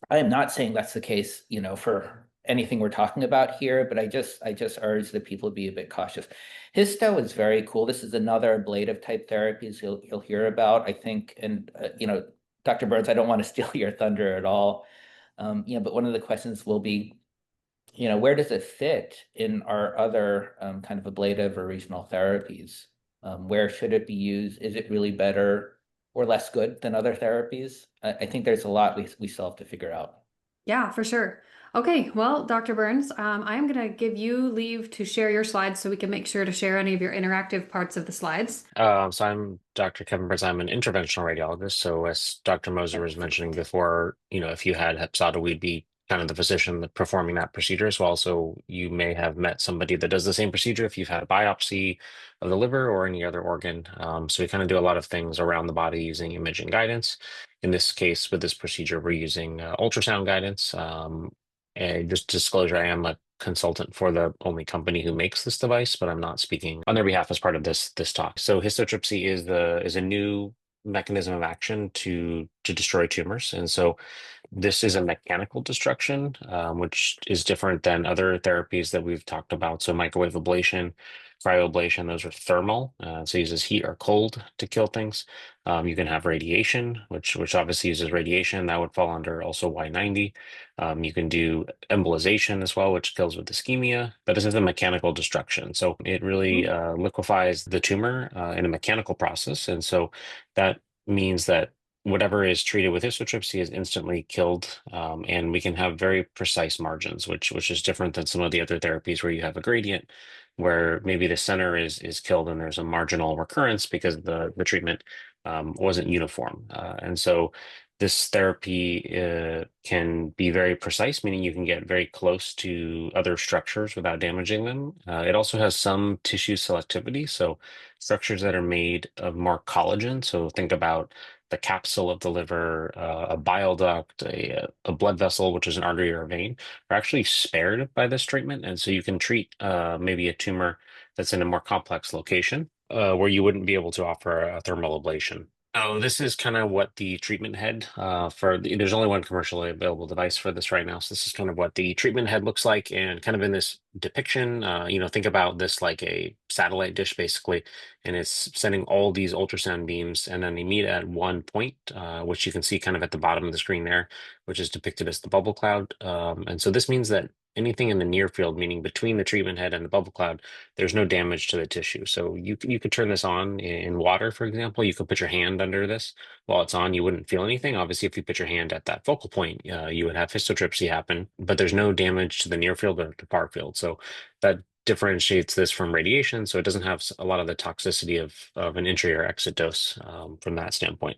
I am not saying that's the case, for anything we're talking about here, but I just urge that people be a bit cautious. Histo is very cool. This is another ablative type therapies you'll hear about, I think. And Dr. Burns, I don't want to steal your thunder at all. But one of the questions will be, where does it fit in our other kind of ablative or regional therapies? Where should it be used? Is it really better or less good than other therapies? I think there's a lot we still have to figure out. Yeah, for sure. Okay, well, Dr. Burns, I'm going to give you leave to share your slides so we can make sure to share any of your interactive parts of the slides. So I'm Dr. Kevin Burns. I'm an interventional radiologist. So as Dr. Moser was mentioning before, if you had Hepzato, we'd be kind of the physician performing that procedure as well. So you may have met somebody that does the same procedure if you've had a biopsy of the liver or any other organ. So we kind of do a lot of things around the body using imaging guidance. In this case, with this procedure, we're using ultrasound guidance. And just disclosure, I am a consultant for the only company who makes this device, but I'm not speaking on their behalf as part of this talk. So histotripsy is a new mechanism of action to destroy tumors, and so this is a mechanical destruction, which is different than other therapies that we've talked about. So microwave ablation, cryoablation, those are thermal. So it uses heat or cold to kill things. You can have radiation, which obviously uses radiation. That would fall under also Y90. You can do embolization as well, which kills with ischemia. But this is a mechanical destruction. So it really liquefies the tumor in a mechanical process. And so that means that whatever is treated with histotripsy is instantly killed, and we can have very precise margins, which is different than some of the other therapies where you have a gradient, where maybe the center is killed and there's a marginal recurrence because the treatment wasn't uniform. And so this therapy can be very precise, meaning you can get very close to other structures without damaging them. It also has some tissue selectivity, so structures that are made of more collagen. So think about the capsule of the liver, a bile duct, a blood vessel, which is an artery or a vein, are actually spared by this treatment. And so you can treat maybe a tumor that's in a more complex location where you wouldn't be able to offer a thermal ablation. Oh, this is kind of what the treatment head there's only one commercially available device for this right now. So this is kind of what the treatment head looks like, and kind of in this depiction, think about this like a satellite dish basically, and it's sending all these ultrasound beams, and then they meet at one point, which you can see kind of at the bottom of the screen there, which is depicted as the bubble cloud. And so this means that anything in the near field, meaning between the treatment head and the bubble cloud, there's no damage to the tissue. So you could turn this on in water, for example. You could put your hand under this while it's on. You wouldn't feel anything. Obviously, if you put your hand at that focal point, you would have histotrypsy happen, but there's no damage to the near field or the far field. So that differentiates this from radiation, so it doesn't have a lot of the toxicity of an entry or exit dose from that standpoint.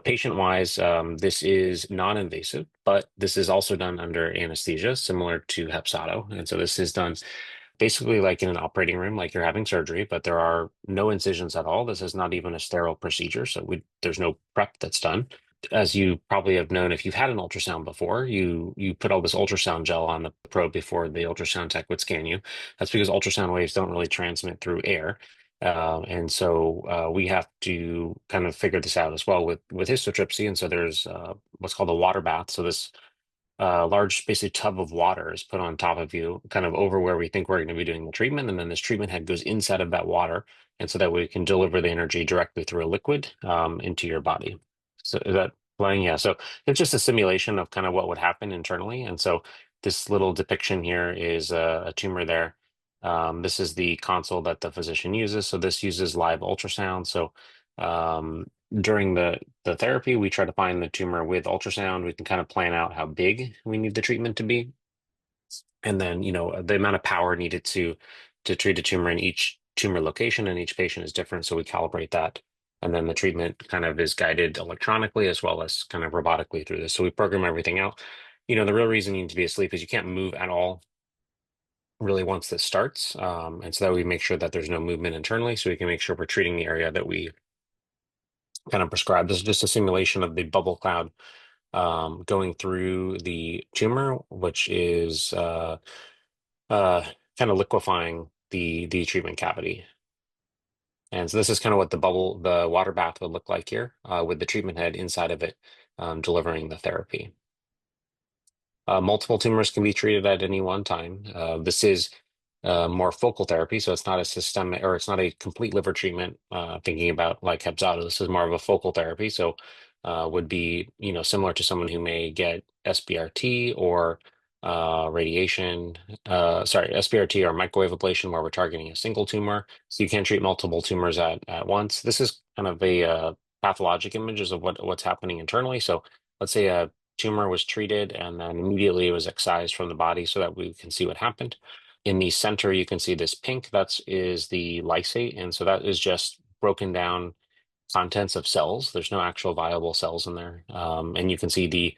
Patient-wise, this is non-invasive, but this is also done under anesthesia, similar to Hepzato. And so this is done basically like in an operating room, like you're having surgery, but there are no incisions at all. This is not even a sterile procedure, so there's no prep that's done. As you probably have known, if you've had an ultrasound before, you put all this ultrasound gel on the probe before the ultrasound tech would scan you. That's because ultrasound waves don't really transmit through air. And so we have to kind of figure this out as well with histotrypsy. And so there's what's called a water bath. So this large basically tub of water is put on top of you, kind of over where we think we're going to be doing the treatment. And then this treatment head goes inside of that water. And so that we can deliver the energy directly through a liquid into your body. So is that playing? Yeah. So it's just a simulation of kind of what would happen internally. And so this little depiction here is a tumor there. This is the console that the physician uses. So this uses live ultrasound. So during the therapy, we try to find the tumor with ultrasound. We can kind of plan out how big we need the treatment to be. And then, the amount of power needed to treat a tumor in each tumor location, and each patient is different. So we calibrate that. And then the treatment kind of is guided electronically as well as kind of robotically through this. So we program everything out. The real reason you need to be asleep is you can't move at all really once this starts. And so that we make sure that there's no movement internally, so we can make sure we're treating the area that we kind of prescribed. This is just a simulation of the bubble cloud going through the tumor, which is kind of liquefying the treatment cavity. And so this is kind of what the water bath would look like here, with the treatment head inside of it, delivering the therapy. Multiple tumors can be treated at any one time. This is more focal therapy, so it's not a systemic, or it's not a complete liver treatment, thinking about like Hepzato. This is more of a focal therapy, so would be similar to someone who may get SBRT or radiation, SBRT or microwave ablation, where we're targeting a single tumor. So you can treat multiple tumors at once. This is kind of a pathologic images of what's happening internally. So let's say a tumor was treated and then immediately it was excised from the body so that we can see what happened. In the center, you can see this pink, that is the lysate. And so that is just broken down contents of cells. There's no actual viable cells in there. And you can see the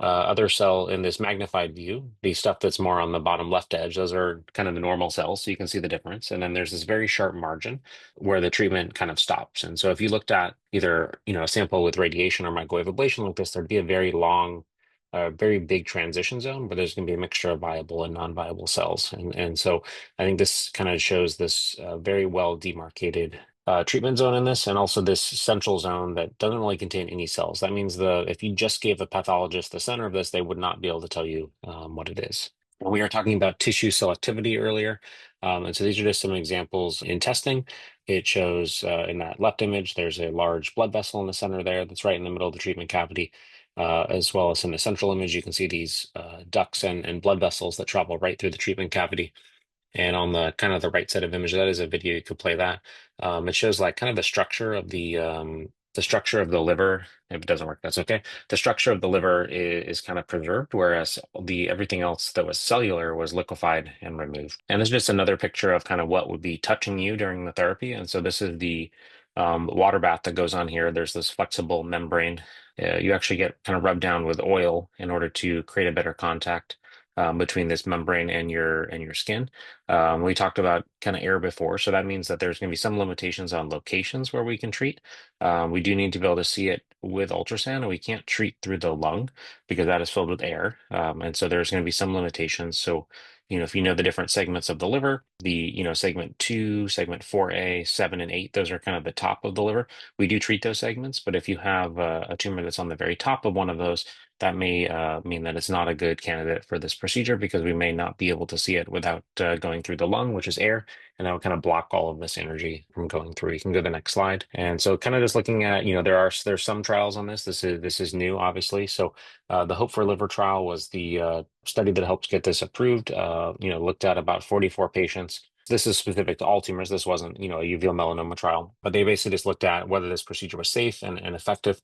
other cell in this magnified view, the stuff that's more on the bottom left edge, those are kind of the normal cells. So you can see the difference. And then there's this very sharp margin where the treatment kind of stops. And so if you looked at either, a sample with radiation or microwave ablation like this, there'd be a very long, very big transition zone, but there's going to be a mixture of viable and non-viable cells. And so I think this kind of shows this very well demarcated treatment zone in this, and also this central zone that doesn't really contain any cells. That means if you just gave the pathologist the center of this, they would not be able to tell you what it is. We were talking about tissue selectivity earlier. And so these are just some examples in testing. It shows in that left image, there's a large blood vessel in the center there that's right in the middle of the treatment cavity. As well as in the central image, you can see these ducts and blood vessels that travel right through the treatment cavity. And on the kind of the right side of image, that is a video, you could play that. It shows like kind of the structure of the structure of the liver. If it doesn't work, that's okay. The structure of the liver is kind of preserved, whereas everything else that was cellular was liquefied and removed. And this is just another picture of kind of what would be touching you during the therapy. And so this is the water bath that goes on here. There's this flexible membrane. You actually get kind of rubbed down with oil in order to create a better contact between this membrane and your skin. We talked about kind of air before, so that means that there's going to be some limitations on locations where we can treat. We do need to be able to see it with ultrasound, and we can't treat through the lung because that is filled with air. And so there's going to be some limitations. So, if you know the different segments of the liver, the, segment 2, segment 4A, 7, and 8, those are kind of the top of the liver. We do treat those segments, but if you have a tumor that's on the very top of one of those, that may mean that it's not a good candidate for this procedure because we may not be able to see it without going through the lung, which is air, and that would kind of block all of this energy from going through. You can go to the next slide. And so kind of just looking at, there's some trials on this. This is new, obviously. So the Hope for Liver trial was the study that helped get this approved. Looked at about 44 patients. This is specific to all tumors. This wasn't, a uveal melanoma trial, but they basically just looked at whether this procedure was safe and effective.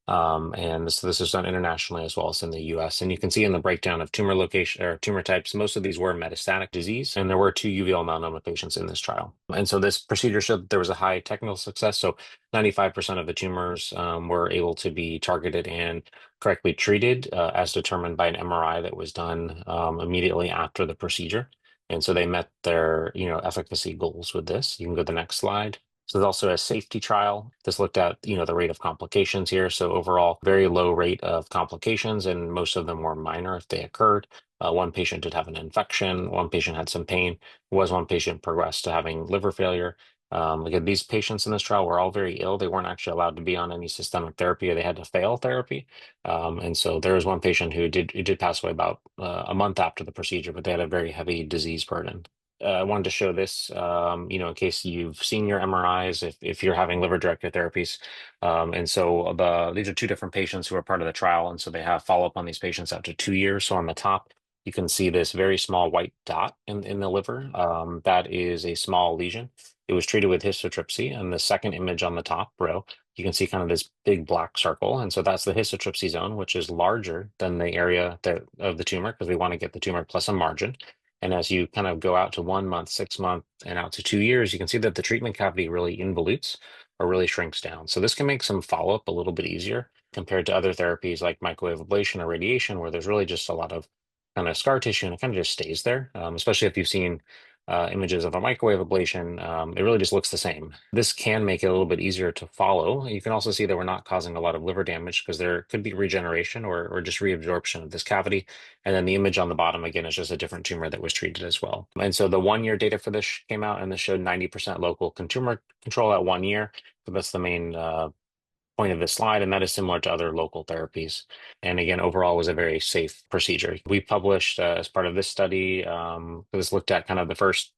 And this is done internationally as well as in the US. And you can see in the breakdown of tumor location or tumor types, most of these were metastatic disease, and there were 2 uveal melanoma patients in this trial. And so this procedure showed that there was a high technical success. So 95% of the tumors were able to be targeted and correctly treated as determined by an MRI that was done immediately after the procedure. And so they met their, efficacy goals with this. You can go to the next slide. So there's also a safety trial. This looked at, the rate of complications here. So overall, very low rate of complications, and most of them were minor if they occurred. One patient did have an infection. One patient had some pain. One patient progressed to having liver failure. Again, these patients in this trial were all very ill. They weren't actually allowed to be on any systemic therapy, or they had to fail therapy. And so there was one patient who did pass away about a month after the procedure, but they had a very heavy disease burden. I wanted to show this, in case you've seen your MRIs, if you're having liver-directed therapies. And so these are 2 different patients who are part of the trial, and so they have follow-up on these patients out to 2 years. So on the top, you can see this very small white dot in the liver. That is a small lesion. It was treated with histotripsy, and the second image on the top row, you can see kind of this big black circle. And so that's the histotripsy zone, which is larger than the area of the tumor, because we want to get the tumor plus a margin. And as you kind of go out to 1 month, 6 months, and out to 2 years, you can see that the treatment cavity really involutes or really shrinks down. So this can make some follow-up a little bit easier compared to other therapies like microwave ablation or radiation, where there's really just a lot of kind of scar tissue and it kind of just stays there, especially if you've seen images of a microwave ablation. It really just looks the same. This can make it a little bit easier to follow. You can also see that we're not causing a lot of liver damage because there could be regeneration or just reabsorption of this cavity. And then the image on the bottom, again, is just a different tumor that was treated as well. And so the 1-year data for this came out, and this showed 90% local tumor control at 1 year. So that's the main point of this slide, and that is similar to other local therapies. And again, overall was a very safe procedure. We published as part of this study, this looked at kind of the first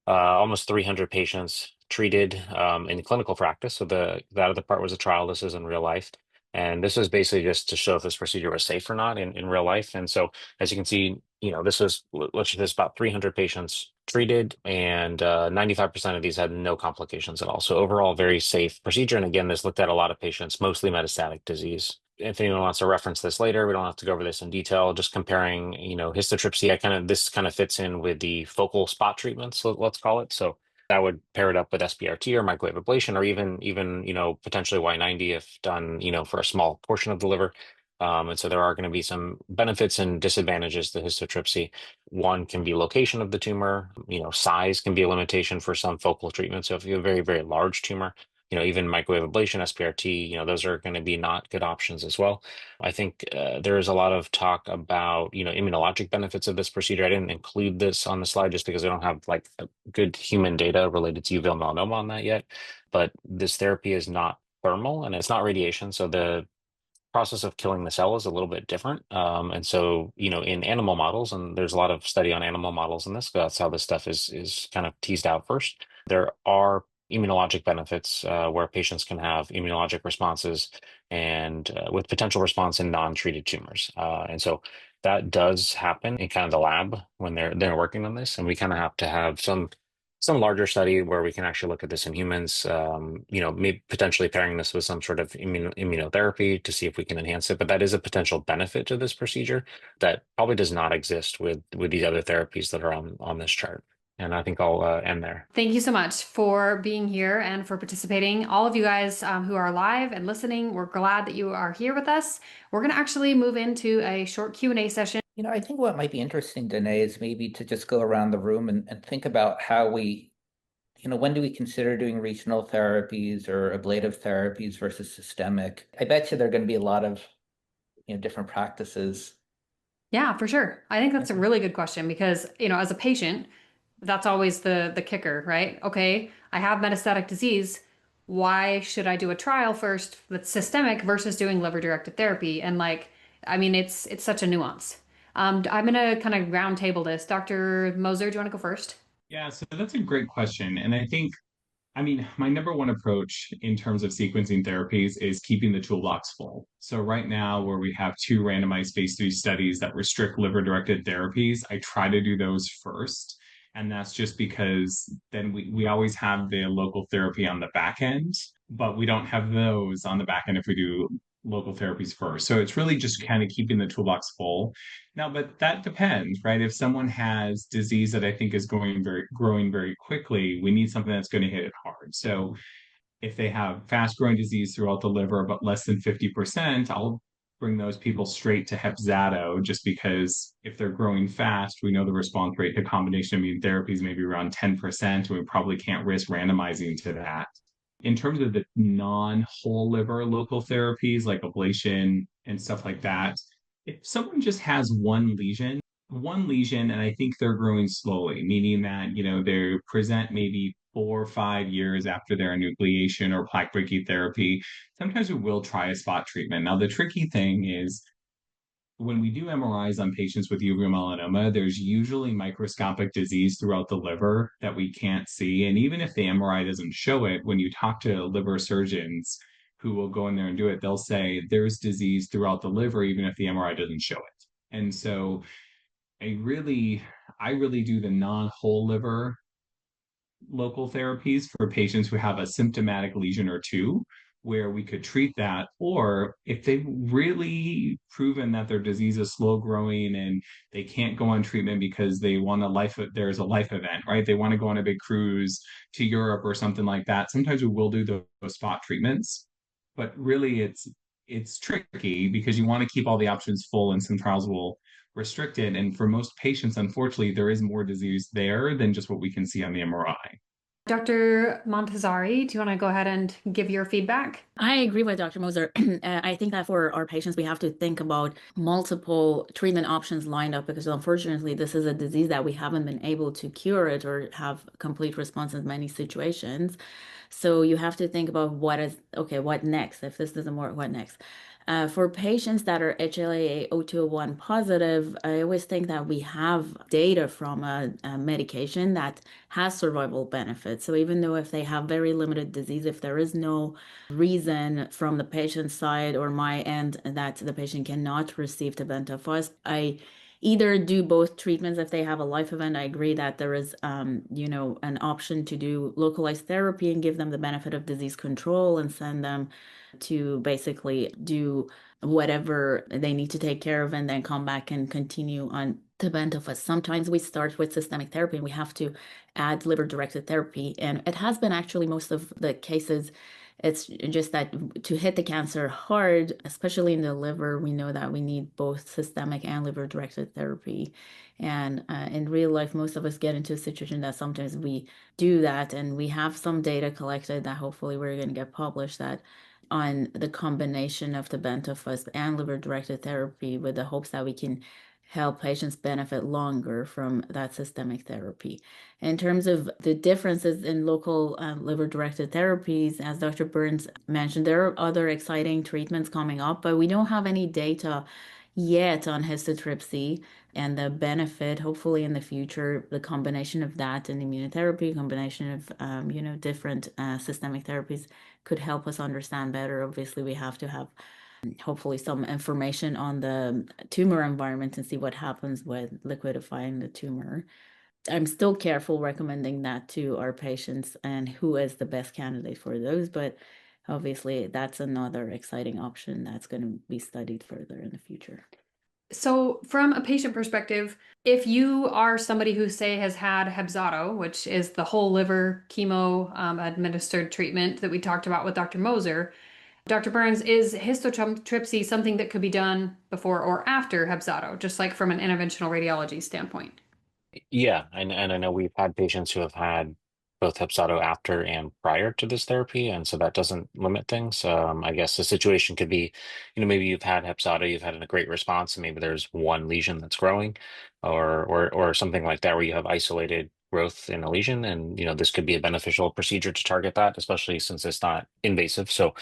almost 300 patients treated in clinical practice. So that other part was a trial. This is in real life. And this was basically just to show if this procedure was safe or not in real life. And so as you can see, this about 300 patients treated, and 95% of these had no complications at all. So overall, very safe procedure. And again, this looked at a lot of patients, mostly metastatic disease. If anyone wants to reference this later, we don't have to go over this in detail. Just comparing, histotripsy, this kind of fits in with the focal spot treatments, let's call it. So that would pair it up with SBRT or microwave ablation, or even potentially Y90 if done, for a small portion of the liver. And so there are going to be some benefits and disadvantages to histotripsy. One can be location of the tumor. Size can be a limitation for some focal treatment. So if you have a very, very large tumor, even microwave ablation, SPRT, those are going to be not good options as well. I think there is a lot of talk about, immunologic benefits of this procedure. I didn't include this on the slide just because I don't have like good human data related to uveal melanoma on that yet. But this therapy is not thermal and it's not radiation. So the process of killing the cell is a little bit different. And so, in animal models, and there's a lot of study on animal models in this, that's how this stuff is kind of teased out first. There are immunologic benefits where patients can have immunologic responses and with potential response in non-treated tumors. And so that does happen in kind of the lab when they're working on this. And we kind of have to have some larger study where we can actually look at this in humans, maybe potentially pairing this with some sort of immunotherapy to see if we can enhance it. But that is a potential benefit to this procedure that probably does not exist with these other therapies that are on this chart. And I think I'll end there. Thank you so much for being here and for participating. All of you guys who are live and listening, we're glad that you are here with us. We're going to actually move into a short Q&A session. I think what might be interesting, Danae, is maybe to just go around the room and think about how we, when do we consider doing regional therapies or ablative therapies versus systemic? I bet you there are going to be a lot of, different practices. Yeah, for sure. I think that's a really good question because, as a patient, that's always the kicker, right? Okay, I have metastatic disease. Why should I do a trial first that's systemic versus doing liver-directed therapy? And I mean, it's such a nuance. I'm gonna kind of round table this. Dr. Moser, do you want to go first? Yeah, so that's a great question. And I think, I mean, my number one approach in terms of sequencing therapies is keeping the toolbox full. So right now, where we have two randomized phase 3 studies that restrict liver-directed therapies, I try to do those first. And that's just because then we always have the local therapy on the back end, but we don't have those on the back end if we do local therapies first. So it's really just kind of keeping the toolbox full. Now, but that depends, right? If someone has disease that I think is growing very quickly, we need something that's going to hit it hard. So if they have fast growing disease throughout the liver, but less than 50%, I'll bring those people straight to Hepzato just because if they're growing fast, we know the response rate to combination immune therapies may be around 10%, and we probably can't risk randomizing to that. In terms of the non-whole liver local therapies like ablation and stuff like that, if someone just has one lesion, and I think they're growing slowly, meaning that, they present maybe 4 or 5 years after their enucleation or plaque brachytherapy, sometimes we will try a spot treatment. Now, the tricky thing is when we do MRIs on patients with uveal melanoma, there's usually microscopic disease throughout the liver that we can't see. And even if the MRI doesn't show it, when you talk to liver surgeons who will go in there and do it, they'll say there's disease throughout the liver, even if the MRI doesn't show it. And so I really do the non-whole liver local therapies for patients who have a symptomatic lesion or two, where we could treat that. Or if they've really proven that their disease is slow growing and they can't go on treatment because there's a life event, right? They want to go on a big cruise to Europe or something like that. Sometimes we will do those spot treatments, but really it's tricky because you want to keep all the options full, and some trials will restrict it. And for most patients, unfortunately, there is more disease there than just what we can see on the MRI. Dr. Montazeri, do you want to go ahead and give your feedback? I agree with Dr. Moser. I think that for our patients, we have to think about multiple treatment options lined up because unfortunately, this is a disease that we haven't been able to cure it or have complete response in many situations. So you have to think about what next? If this doesn't work, what next? For patients that are HLA-A*02:01 positive, I always think that we have data from a medication that has survival benefits. So even though if they have very limited disease, if there is no reason from the patient's side or my end that the patient cannot receive tebentafusp, I either do both treatments if they have a life event. I agree that there is, an option to do localized therapy and give them the benefit of disease control and send them to basically do whatever they need to take care of and then come back and continue on tebentafusp. Sometimes we start with systemic therapy and we have to add liver-directed therapy. And it has been actually most of the cases. It's just that to hit the cancer hard, especially in the liver, we know that we need both systemic and liver-directed therapy. And in real life, most of us get into a situation that sometimes we do that. And we have some data collected that hopefully we're going to get published that on the combination of tebentafusp and liver-directed therapy with the hopes that we can help patients benefit longer from that systemic therapy. In terms of the differences in local liver-directed therapies, as Dr. Burns mentioned, there are other exciting treatments coming up, but we don't have any data yet on histotripsy and the benefit, hopefully in the future, the combination of that and immunotherapy, combination of different systemic therapies could help us understand better. Obviously, we have to have hopefully some information on the tumor environment and see what happens with liquidifying the tumor. I'm still careful recommending that to our patients and who is the best candidate for those, but obviously that's another exciting option that's going to be studied further in the future. So from a patient perspective, if you are somebody who, say, has had Hepzato, which is the whole liver chemo administered treatment that we talked about with Dr. Moser, Dr. Burns, is histotripsy something that could be done before or after Hepzato, just like from an interventional radiology standpoint? Yeah, and I know we've had patients who have had both Hepzato after and prior to this therapy, and so that doesn't limit things. I guess the situation could be, maybe you've had Hepzato, you've had a great response, and maybe there's one lesion that's growing, or something like that, where you have isolated growth in a lesion, and this could be a beneficial procedure to target that, especially since it's not invasive. So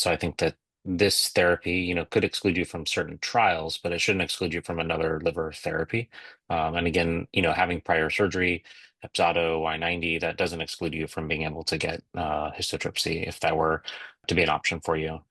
I think that this therapy, could exclude you from certain trials, but it shouldn't exclude you from another liver therapy. And again, having prior surgery, Hepzato, Y90, that doesn't exclude you from being able to get histotrypsy if that were to be an option for you.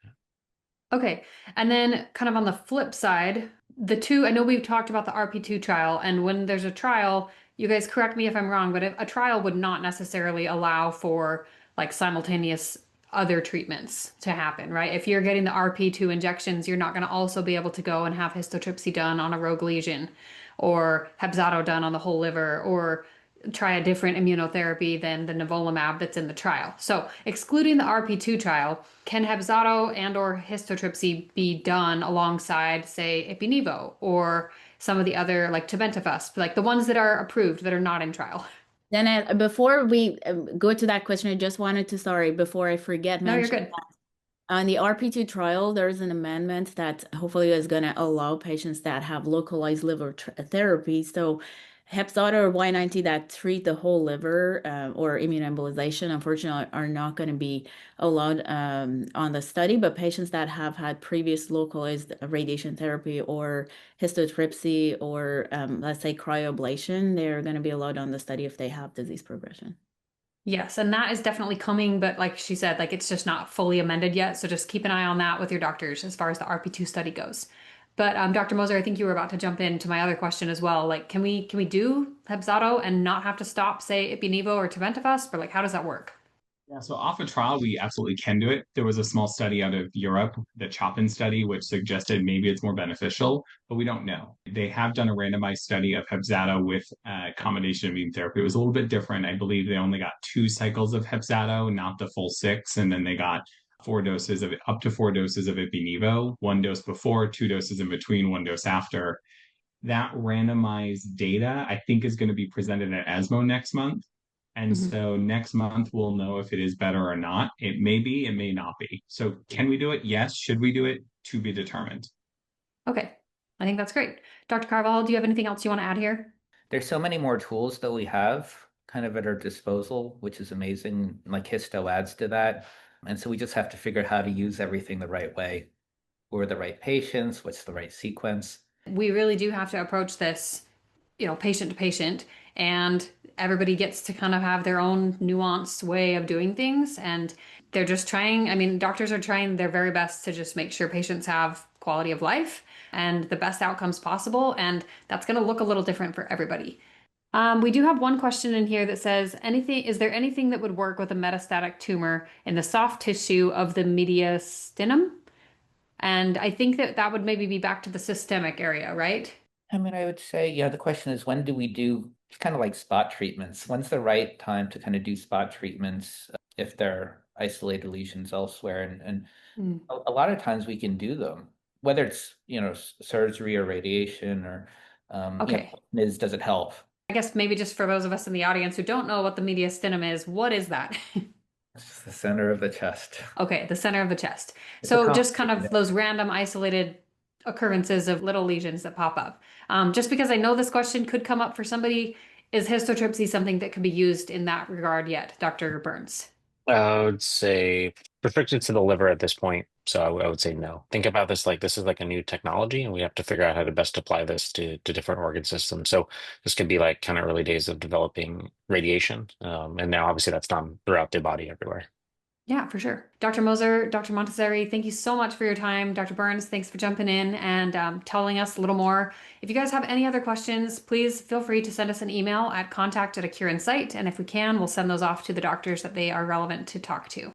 Okay. And then kind of on the flip side, I know we've talked about the RP2 trial, and when there's a trial, you guys correct me if I'm wrong, but a trial would not necessarily allow for like simultaneous other treatments to happen, right? If you're getting the RP2 injections, you're not going to also be able to go and have histotrypsy done on a rogue lesion or Hepzato done on the whole liver or try a different immunotherapy than the nivolumab that's in the trial. So excluding the RP2 trial, can Hepzato and or histotrypsy be done alongside, say, Ipi/Nivo or some of the other like tebentafusp, like the ones that are approved that are not in trial? Then before we go to that question, I just wanted to, sorry, before I forget, No, you're mention good. on the RP2 trial, there's an amendment that hopefully is going to allow patients that have localized liver therapy. So Hepzato or Y90 that treat the whole liver or immunoembolization, unfortunately, are not going to be allowed on the study. But patients that have had previous localized radiation therapy or histotrypsy or let's say cryoablation, they're going to be allowed on the study if they have disease progression. Yes, and that is definitely coming, but like she said, like it's just not fully amended yet. So just keep an eye on that with your doctors as far as the RP2 study goes. But Dr. Moser, I think you were about to jump into my other question as well. Like, can we do Hepzato and not have to stop, say, Ipi/Nivo or tebentafusp, or like how does that work? Yeah, so off a trial, we absolutely can do it. There was a small study out of Europe, the Chopin study, which suggested maybe it's more beneficial, but we don't know. They have done a randomized study of Hepzato with combination immune therapy. It was a little bit different. I believe they only got 2 cycles of Hepzato, not the full 6, and then they got up to 4 doses of Ipi/Nivo, 1 dose before, 2 doses in between, 1 dose after. That randomized data, I think, is going to be presented at ESMO next month. And Mhm. so next month, we'll know if it is better or not. It may be, it may not be. So can we do it? Yes. Should we do it? To be determined. Okay, I think that's great. Dr. Carvajal, do you have anything else you want to add here? There's so many more tools that we have kind of at our disposal, which is amazing. Like Histo adds to that. And so we just have to figure out how to use everything the right way. Who are the right patients? What's the right sequence? We really do have to approach this, patient to patient, and everybody gets to kind of have their own nuanced way of doing things. And they're just trying, I mean, doctors are trying their very best to just make sure patients have quality of life and the best outcomes possible. And that's going to look a little different for everybody. We do have one question in here that says, is there anything that would work with a metastatic tumor in the soft tissue of the mediastinum? And I think that would maybe be back to the systemic area, right? I mean, I would say, the question is when do we do it's kind of like spot treatments? When's the right time to kind of do spot treatments if they're isolated lesions elsewhere? And Mm. a lot of times we can do them, whether it's, surgery or radiation or, Okay. does it help? I guess maybe just for those of us in the audience who don't know what the mediastinum is, what is that? It's just the center of the chest. Okay, the center of the chest. It's a So just kind of complicated. those random isolated occurrences of little lesions that pop up. Just because I know this question could come up for somebody, is histotrypsy something that could be used in that regard yet, Dr. Burns? I would say restricted to the liver at this point. So I would say no. Think about this like this is like a new technology, and we have to figure out how to best apply this to different organ systems. So this could be like kind of early days of developing radiation, and now obviously that's done throughout the body everywhere. Yeah, for sure. Dr. Moser, Dr. Montazeri, thank you so much for your time. Dr. Burns, thanks for jumping in and telling us a little more. If you guys have any other questions, please feel free to send us an email at contact@AcureInsight. And if we can, we'll send those off to the doctors that they are relevant to talk to.